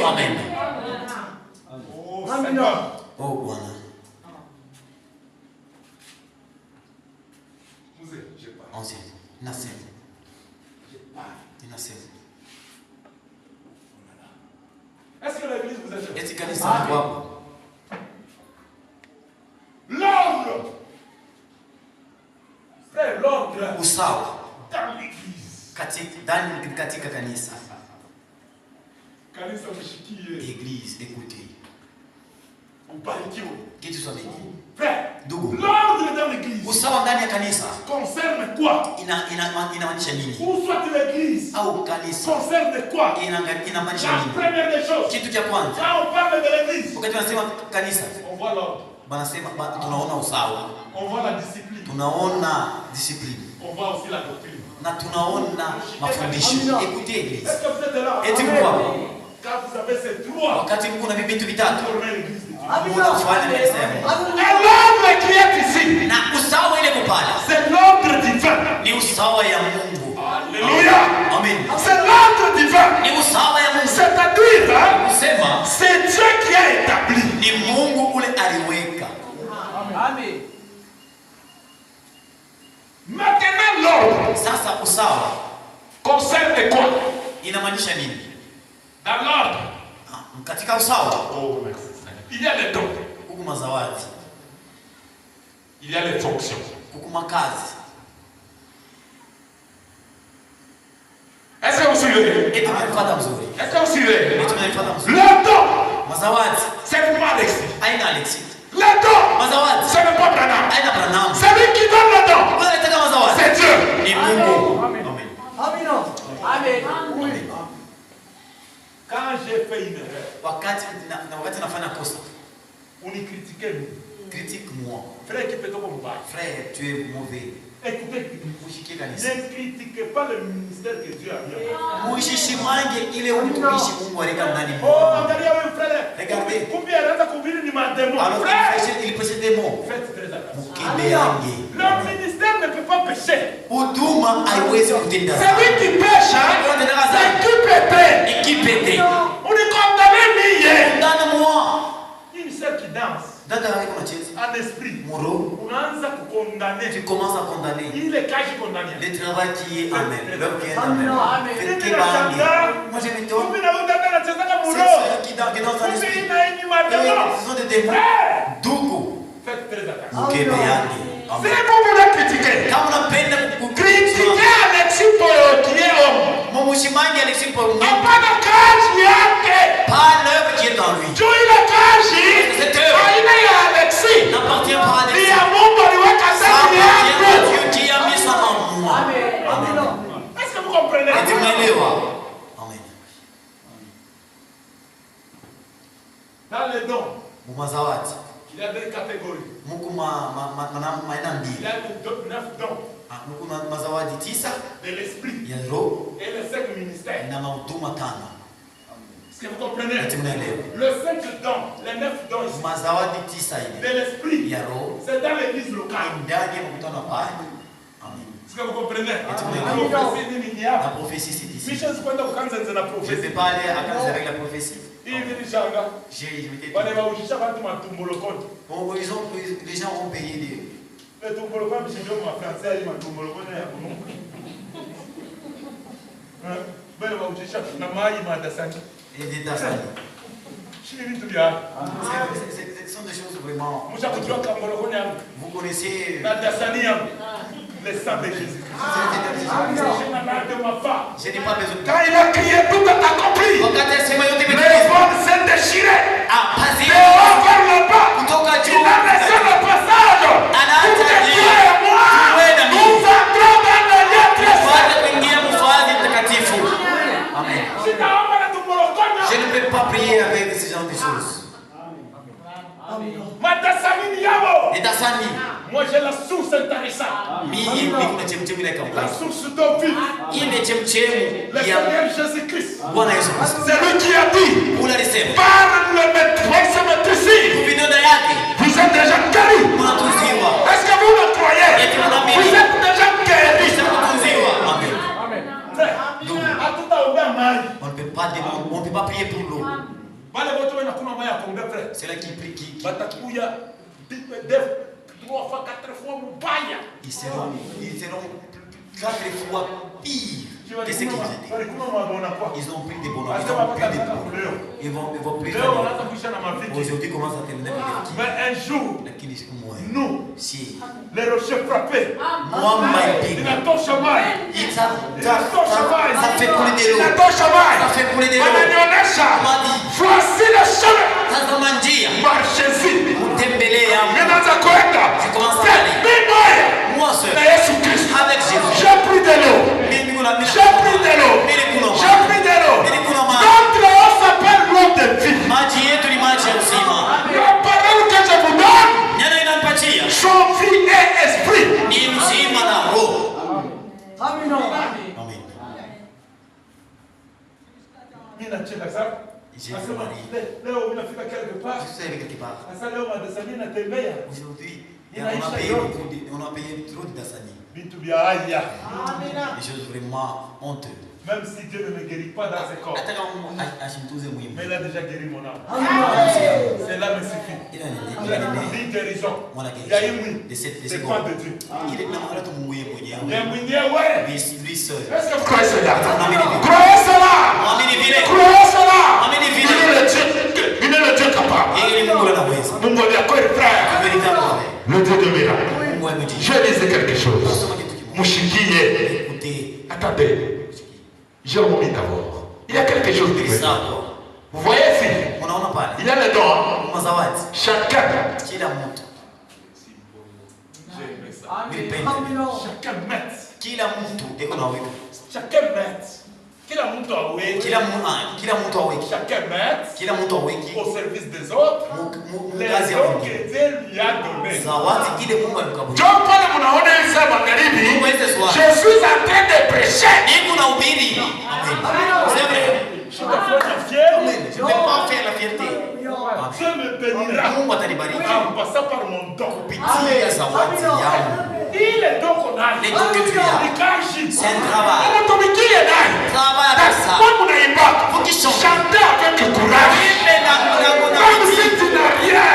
A: Amen.
B: Oh Seigneur.
A: Oh Bwana. Ancien. Nassim.
B: Est-ce que l'église vous aide?
A: Est-ce que
B: l'ordre. C'est l'ordre
A: Usawa.
B: Dans l'église.
A: Katika kanisa.
B: Kanisa mshikie.
A: Église, écoutez.
B: Ubarikiwe.
A: Kitu soit béni.
B: Frère,
A: Ndugu.
B: l'ordre dans l'église.
A: Usawa ndani ya kanisa.
B: Concerne quoi?
A: Inamaanisha nini?
B: Ou soit l'église.
A: Au kanisa.
B: Concerne quoi?
A: Inamaanisha
B: La
A: nini?
B: première des choses.
A: Kitu cha kwanza.
B: Quand on parle de l'église.
A: Wakati tunasema kanisa.
B: On voit l'ordre.
A: Banasema tunaona usawa.
B: On voit la discipline.
A: Tunaona discipline.
B: On voit aussi la doctrine.
A: Na tunaona mafundisho. Écoutez église.
B: Est-ce que vous êtes là?
A: Eti mkwa.
B: Quand vous avez ces trois.
A: Wakati mko na vitu vitatu.
B: Formez l'église de Dieu.
A: Unafanya kanisa ya Mungu.
B: Et l'ordre qui est ici.
A: Na usawa ile kupala.
B: C'est l'ordre divin.
A: Ni usawa ya Mungu.
B: Alléluia.
A: Amen.
B: C'est l'ordre divin.
A: Ni usawa ya Mungu.
B: C'est-à-dire,
A: Kusema
B: c'est Dieu qui a établi.
A: ni Mungu ule aliweka.
D: Amen.
B: Maintenant, l'ordre
A: Sasa usawa
B: concerne quoi?
A: inamaanisha nini?
B: Dans l'ordre,
A: Katika usawa
B: il y a les dons,
A: kuku mazawadi,
B: il y a les fonctions.
A: kuku makazi.
B: Est-ce que vous suivez?
A: Eti mnafuata mzuri.
B: Est-ce que vous suivez?
A: Eti mnafuata mzuri.
B: Le don,
A: Mazawadi
B: c'est pas Alexis.
A: aina Alexis.
B: Le don,
A: Mazawadi
B: ce n'est pas Branham.
A: aina Branham.
B: C'est lui qui donne le don.
A: Kwa nataka mazawadi.
B: C'est Dieu.
A: Ni Mungu.
D: Amen.
A: Amen.
D: Amen.
A: Amen.
B: Quand j'ai fait une erreur,
A: Wakati nafanya kosa,
B: critiquez-nous.
A: critique-moi.
B: Frère qui peut te combattre.
A: Frère, tu es mauvais.
B: Écoutez,
A: Ushikie kanisa.
B: ne critiquez pas le ministère que Dieu a mis.
A: Muishishimange ile utumishi Mungu alika ndani
B: Oh,
A: mwako.
B: angalia wewe frère.
A: Regardez.
B: Kumbe anaanza kuhubiri ni mademo.
A: Alors
B: Frère,
A: il précède des mots.
B: faites très attention.
A: Mukimbe yange.
B: Le ministère ne peut pas pécher.
A: Huduma haiwezi kutenda
B: C'est lui qui pêche, hein? C'est qui pété.
A: Ikipete.
B: On est condamné nié.
A: Ndana mwa.
B: Une sœur qui danse
A: Dada yako nacheza.
B: en esprit.
A: Moro.
B: Unaanza kukondamner.
A: Tu commences à condamner
B: Il est caché condamné.
A: le travail qui est amen. L'homme qui est amen. Faites que
B: Mimi
A: bange.
B: nashangaa.
A: Moi je m'étonne.
B: Kumbe na huyu dada anachezaka
A: C'est
B: mulo.
A: ceux qui dansent dans
B: Kumbe
A: l'esprit.
B: ina ni mademo.
A: Ce sont des démons.
B: Frère,
A: Duku.
B: faites très attention.
A: Mukimbe yange.
B: Si
A: Amen.
B: vous voulez critiquer,
A: Kama unapenda
B: critiquez Alexis Poyo qui est homme.
A: Mmushimange Alexis pour nous.
B: Hapana kazi yake.
A: Pas l'œuvre qui est en lui.
B: Juu ile kazi
A: Cette œuvre
B: haina ya Alexis.
A: n'appartient pas à
B: Ni
A: Alexis.
B: ya Mungu aliweka
A: Ça
B: ndani
A: appartient à
B: yake.
A: Dieu qui a mis ça en moi. Amen.
B: Est-ce que vous comprenez?
A: Eti mnaelewa? Amen.
B: Dans les dons,
A: Mumazawadi.
B: il y a des catégories.
A: Muku maina
B: Il
A: mbili.
B: y a 9 dons
A: Muku mazawadi 9
B: de l'esprit
A: ya roho
B: et les 5 ministères.
A: na mahuduma 5.
B: Est-ce que vous comprenez?
A: Eti mnaelewa?
B: Le 5 dons, les 9 dons ici,
A: Mazawadi 9 ile
B: de l'esprit,
A: ya roho
B: c'est dans l'église locale.
A: ndani ya mkutano pale. Amen.
B: Est-ce que vous comprenez?
A: Amen.
B: Prophétie nini ni
A: La
B: hapa?
A: prophétie c'est ici.
B: Missions kwenda kukanza nze na
A: Je ne
B: prophétie.
A: peux pas aller à Kanza avec la prophétie.
B: Hivi ni shanga.
A: Je m'étais
B: Wale waujisha watu matumbolokoni.
A: Bon, les gens ont payé des.
B: Le tumbolokoni mshindio mwa français matumbolokoni ya kumungu. Bale waujisha na mai madasani.
A: Et des Tassani.
B: Shini vitu vya.
A: Ce sont des choses vraiment.
B: Musha kujua kambolokoni yangu.
A: Vous connaissez.
B: Na dasani yangu. Le sang de Jésus.
A: Je n'ai pas besoin de.
B: Quand il a crié, tout est accompli.
A: Wakati asema yote
B: Les
A: imetimizwa.
B: bonnes s'est déchiré.
A: Ah, pazia.
B: Les hauts vers le bas.
A: Kutoka
B: Il
A: juu.
B: a laissé le passage.
A: Anaacha
B: Pour que
A: njia.
B: toi et moi,
A: Wewe na mimi.
B: nous entrons dans le lieu très saint.
A: Baada ya kuingia mfadhi mtakatifu. Amen.
B: Sitaomba na tumbolokoni.
A: Je ne peux pas prier avec ce genre de choses.
B: Matasamini yabo.
A: Les Tassani.
B: Moi j'ai la source intéressante.
A: Mimi kuna chemchemi la
B: La
A: kampani.
B: source d'eau vive.
A: Ile chemchemu
B: Le
A: ya
B: Seigneur Jésus-Christ.
A: Bwana Yesu Kristo.
B: C'est lui qui a dit.
A: Ule alisema.
B: Par le maître maîtrise.
A: Kupinda yake.
B: Vous êtes déjà guéris.
A: Mnatuziwa.
B: Est-ce que vous le croyez? Vous êtes déjà guéris.
A: Mnatuziwa. Amen.
B: Frère, hatutaombea maji.
A: On ne peut pas prier pour l'eau.
B: Wale wote wanakunywa maji ya kuombea frère.
A: C'est là qui prie qui.
B: Batakuya 3 fois 4 fois mubaya.
A: Ils seront 4 fois pire que ce qu'ils étaient.
B: Walikunywa maji wanakuwa.
A: Ils ont pris des bonhommes, ils
B: Asema
A: ont pris des
B: wataka
A: bonhommes.
B: kuleo.
A: Ils vont prier.
B: Leo wanaanza kuisha na maviki.
A: Aujourd'hui commence à terminer avec
B: Mais un jour,
A: lakini siku moja
B: nous
A: Si.
B: Les rochers frappés.
A: Moi,
B: Il a ton chemin.
A: ça fait couler de l'eau.
B: Il a ton chemin.
A: Ça fait couler de l'eau.
B: Voici le chemin.
A: Ça m'a dit.
B: Marchez-y.
A: Je commence à aller. Moi seul. Avec Jésus.
B: J'ai pris de l'eau. J'ai pris de l'eau. J'ai pris de l'eau. Notre eau s'appelle l'eau de vie. La parole que je vous donne sont vie et esprit.
D: Amen.
A: Amen.
B: Mina cheka sana. Asema leo unafika quelque part.
A: Je suis quelque part.
B: Sasa leo madasani natembea.
A: Aujourd'hui, on a payé trop de Dassani.
B: Vitu vya haya.
A: Des choses vraiment honteuses.
B: Même si Dieu ne me guérit pas dans ce corps. Mais il a déjà guéri mon âme. Cela me suffit. Il a une guérison. Il y a une oui. C'est quoi de Dieu? Il est
A: lui seul.
B: Est-ce que vous croyez cela? Croyez cela! Croyez cela! Il est le Dieu capable. Mon frère. Le Dieu de miracle. Je disais quelque chose. Mouchikiye. Attendez. J'ai remis d'abord. Il y a quelque chose de vrai. Vous voyez ici? Il y a les dons. Chacun. Chacun met. Chacun met. Chacun met au service des autres les dons que Dieu lui a donnés. Je suis en train de prêcher.
A: C'est vrai.
B: Je ne fais pas fier.
A: Je ne vais pas faire la fierté.
B: Dieu me bénira en passant par mon don. Il est donc qu'on a.
A: Les dons que tu as. C'est un travail. Travail avec ça. Faut qu'ils chantent.
B: Chantez avec courage. Même si tu n'as rien.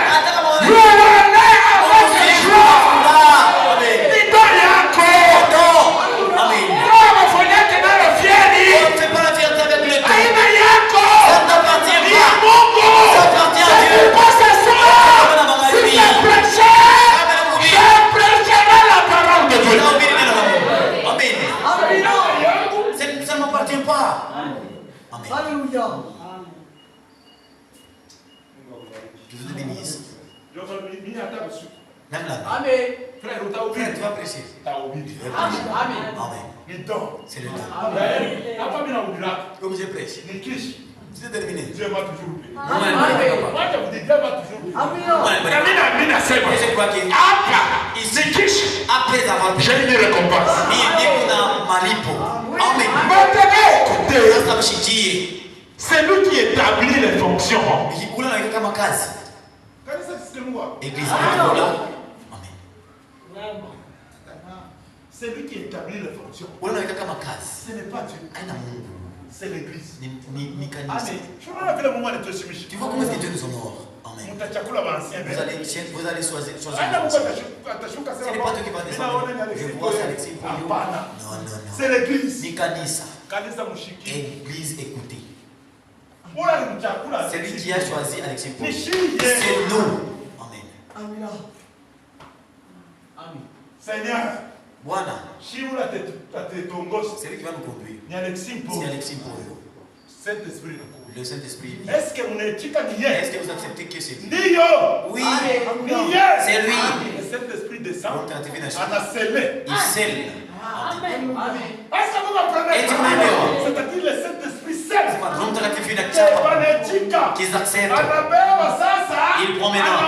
D: Alléluia.
A: Je vous bénisse. Même là.
D: Amen.
B: Frère,
A: Tu vas prêcher.
D: Amen.
A: Amen. C'est le temps. Comme je prêche. C'est terminé.
B: Dieu m'a toujours payé.
D: Amen.
B: Moi, je vous dis, Dieu m'a toujours payé.
A: Après avoir
B: j'ai une récompense. C'est lui qui établit les fonctions.
A: Église.
B: C'est lui qui établit les fonctions. Ce n'est pas Dieu. C'est l'église.
A: Tu vois comment est-ce que Dieu nous honore. Amen. Vous allez choisir. Ce n'est pas Dieu qui va descendre. Je vois ça Alexis pour nous. Non.
B: C'est l'église.
A: Église, écoutez. C'est lui qui a choisi Alexis pour nous. C'est nous. Amen.
B: Seigneur.
A: Voilà.
B: C'est lui
A: qui va nous conduire. C'est Alexis pour nous.
B: Saint-Esprit.
A: Le Saint-Esprit.
B: Est-ce que
A: vous acceptez que c'est lui?
B: Oui.
A: C'est lui.
B: Le Saint-Esprit descend. Il
A: scelle.
B: Amen. Est-ce que vous comprenez? C'est-à-dire le Saint-Esprit scelle.
A: Qu'ils acceptent. Il prend maintenant.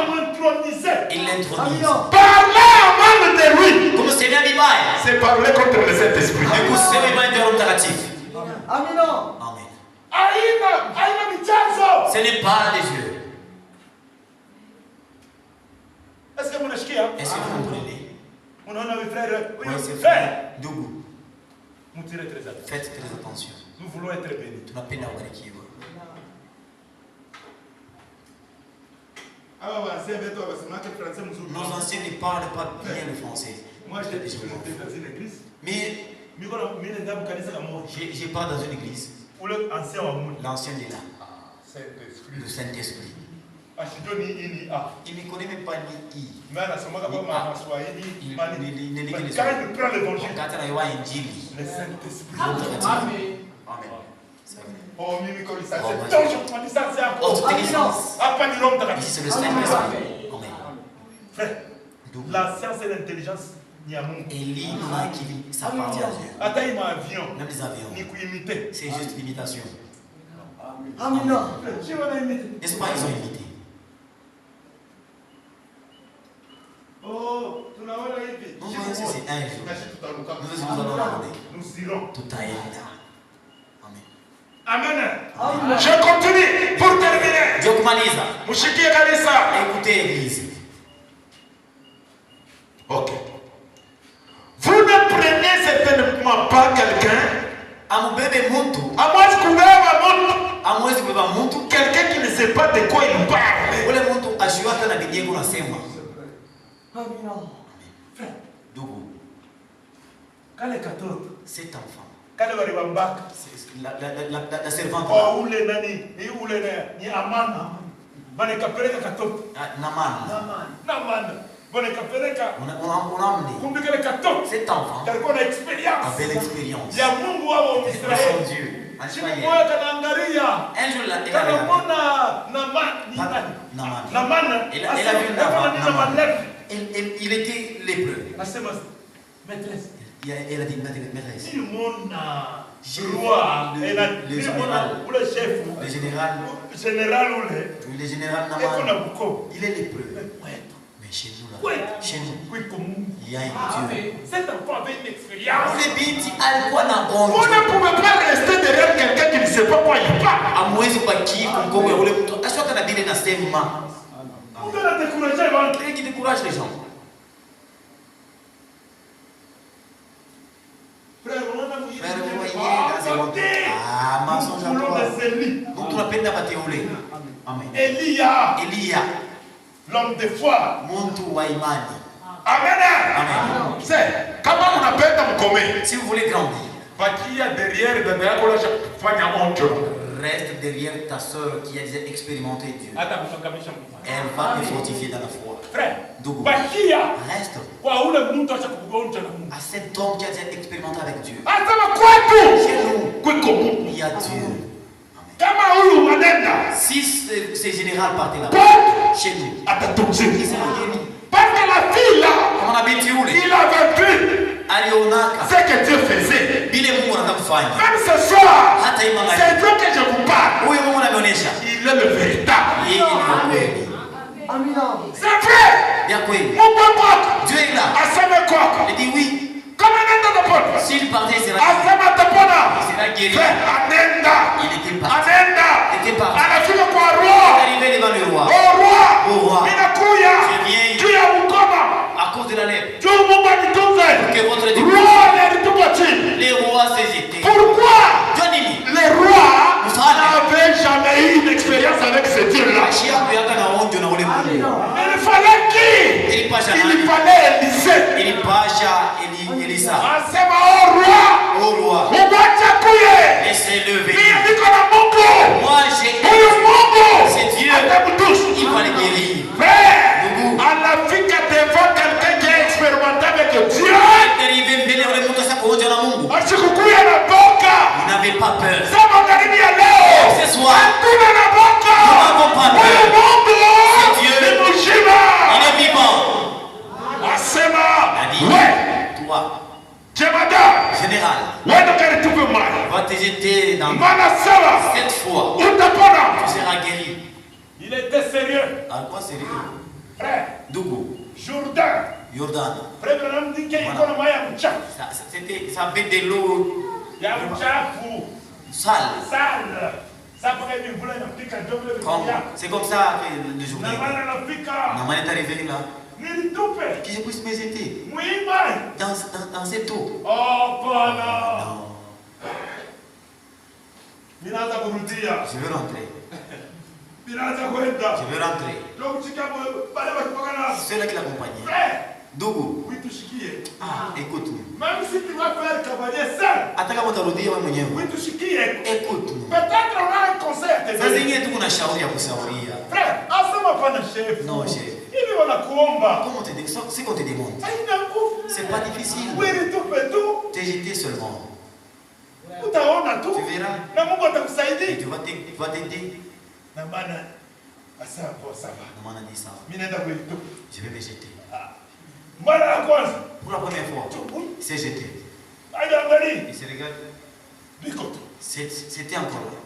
A: Il l'intronise.
B: Parler en mal de lui.
A: Comme c'est bien Bibaye.
B: C'est parler contre le Saint-Esprit.
D: Amen.
A: Amen. Ce n'est pas des yeux.
B: Est-ce que vous
A: comprenez? Dougou. Faites très attention.
B: Nous voulons être bénis.
A: Nos anciens ne parlent pas bien le français.
B: Moi, j'étais dans une église.
A: Mais j'ai pas dans une église. L'ancien est là. Le Saint-Esprit. Il ne connaît même pas ni I.
B: Mais
A: quand il prend l'évangile,
B: le Saint-Esprit.
A: Amen.
B: Oh, c'est
A: Ici, c'est le Saint-Esprit.
B: Frère, la science et l'intelligence,
A: Élie n'a qui ça appartient à Dieu. Même les avions. C'est juste l'imitation.
D: Amen.
A: N'est-ce pas, ils ont imité.
B: Oh, tu n'as pas imité.
A: Nous voyons ceci un jour. Nous allons demander.
B: Nous irons.
A: Tout à l'heure.
B: Amen. Amen. Je continue pour terminer.
A: Écoutez, Église.
C: Ok. Vous ne prenez certainement pas quelqu'un. À moins quelqu'un qui ne sait pas de quoi il parle.
A: Cet enfant,
B: la
A: servante, on a emmené cet enfant
B: avait l'expérience.
A: Il y a son Dieu. Un jour, il a vu Naman. Il était lépreux.
B: Maîtresse.
A: Elle a dit maîtresse. Le général Naman, il est lépreux. Mais chez nous, là, il y a un Dieu.
B: Cet enfant avait une expérience.
C: Vous ne pouvez pas rester derrière quelqu'un qui ne sait pas quoi il parle.
B: Vous devez décourager,
A: qui décourage les gens.
B: Frère,
A: vous voyez, Elia,
B: l'homme de foi.
C: Amen. C'est comment on appelle dans le
A: si vous voulez grandir, reste derrière ta soeur qui a déjà expérimenté Dieu. Elle va te fortifier dans la foi.
B: Frère,
A: reste à cet homme qui a déjà expérimenté avec Dieu. Chez nous, il y a Dieu. Si ces générales partaient là, chez nous, ils sont guéris.
C: Parce que la fille là,
A: il
C: avait vu ce que Dieu faisait. Même ce soir, c'est Dieu que je vous parle. Il est le véritable. C'est vrai. Mon papa,
A: Dieu est là. Il dit oui. S'il partait, il sera guéri. Il était parti. Il était parti. Il est arrivé devant le roi. Au roi. Je viens à cause de la lèpre. Que votre les rois s'hésitaient.
C: Pourquoi
A: les
C: les rois n'avaient jamais eu une expérience avec ce Dieu-là? Il fallait qui? Il fallait
A: Élisa.
C: Au roi.
A: Laissez-le venir.
C: Moi
A: c'est Dieu. Il va les guérir.
C: À la vie que devant quelqu'un qui a expérimenté avec Dieu,
A: il n'avait pas peur.
C: Ce soir,
A: nous n'avons pas peur. C'est Dieu. Il est vivant. Toi, général, va te jeter dans cette foi. Tu seras guéri.
B: Il était sérieux.
A: À quoi sérieux?
B: Frère,
A: Dougou,
B: Jordan. Frère,
A: ça avait de l'eau sale. C'est comme ça que le journée. Naman est arrivé là. Que je puisse me jeter dans cette eau.
B: Oh,
A: non.
B: Je veux
A: rentrer. Ceux-là qui l'accompagnaient. Dougou. Écoute-nous.
B: Même si tu vas faire cavalier seul. Écoute-nous. Peut-être on a un conseil à te donner. Frère, à ce
A: Non, chef. Comment te dire? C'est qu'on te demande. C'est pas difficile. T'es jeté seulement. Tu verras. Et tu vas t'aider. Maman a dit ça. Je vais me jeter. Pour la première fois, il s'est jeté. Il s'est regardé. C'était encore là.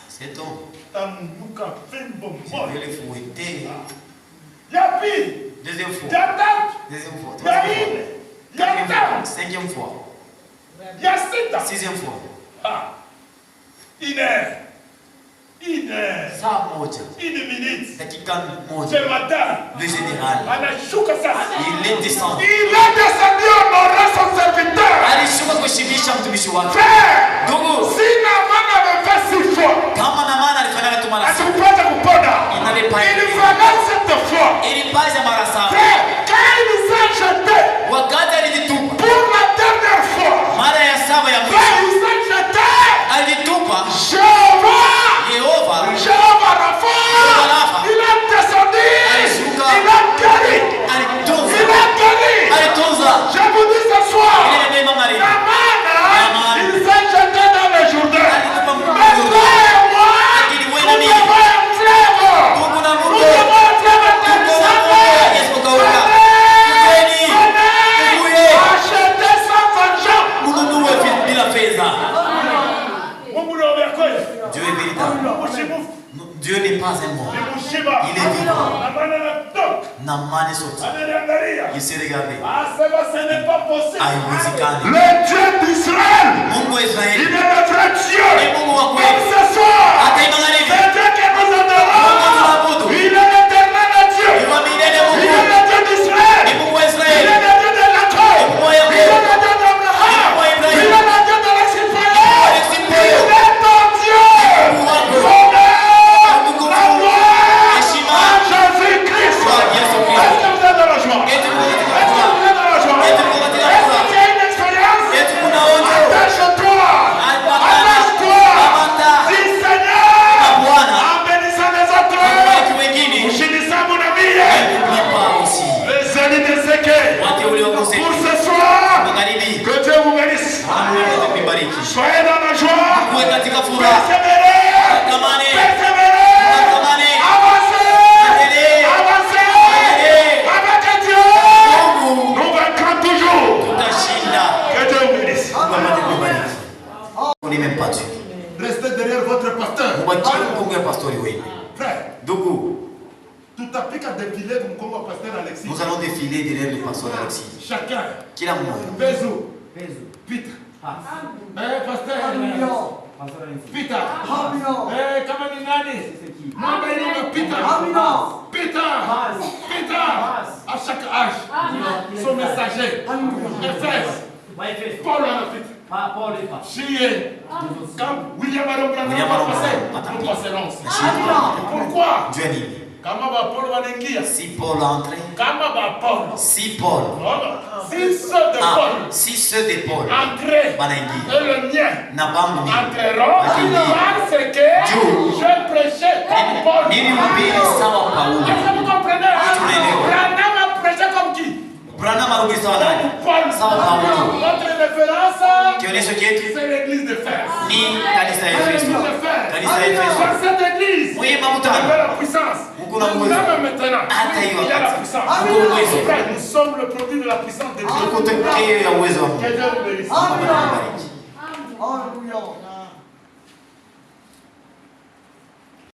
A: Cet homme, je vais le fouetter. Deuxième fois. Troisième fois. Quatrième fois. Cinquième fois. Sixième fois. Saa moja. Dakika moja. Le général. Il est descendu. Alishuka kushibisha mtumishi wake. Ndugu. Kama Naamani alifanya tu mara saba. Ilipasa mara saba. Wakati alijitupa. Mara ya saba ya mwisho. Alijitupa. Yehova. Il a descendu. Alitunza. Je vous dis ce soir. Naamani, il s'est jeté dans le Jourdain. Dieu n'est pas un mort. Il est vivant. Naamani est sorti. Il s'est regardé.
C: Le Dieu d'Israël, il est le vrai Dieu. Comme ce soir, c'est Dieu que nous adorons. Il est l'éternel Dieu. Il est le Dieu d'Israël. Il est le Dieu de Jacob. Il est le Dieu d'Abraham. Il est le Dieu de l'expérience. Il est ton Dieu. Soyez dans la joie, persévérez, avancez, avec Dieu, nous vaincrons toujours. Que Dieu vous bénisse.
A: On n'est même pas Dieu.
B: Restez derrière votre pasteur. Frère, tout applique à défiler comme pasteur Alexis.
A: Nous allons défiler derrière le pasteur Alexis.
B: Chacun.
A: Qui l'a mort?
B: Bézou. Peter. Pasteur. Peter. Kama ni nani? Mwamba ilime Peter. Peter. À chaque âge. Son messager. Éphèse. Paul à la Peter. Chier. Comme William Arambran. Nous passerons. Pourquoi?
A: Si Paul entrait, si ceux de Paul
B: entrent, et le mien entreront, parce que je prêchais comme Paul. Est-ce que vous comprenez? Branham a prêché comme qui? Paul. Notre référence, c'est l'église de Fès. Dans cette église, il y a la puissance. Nous sommes maintenant. Il y a la puissance. Nous sommes le produit de la puissance de Dieu. Que Dieu nous bénisse. Alléluia.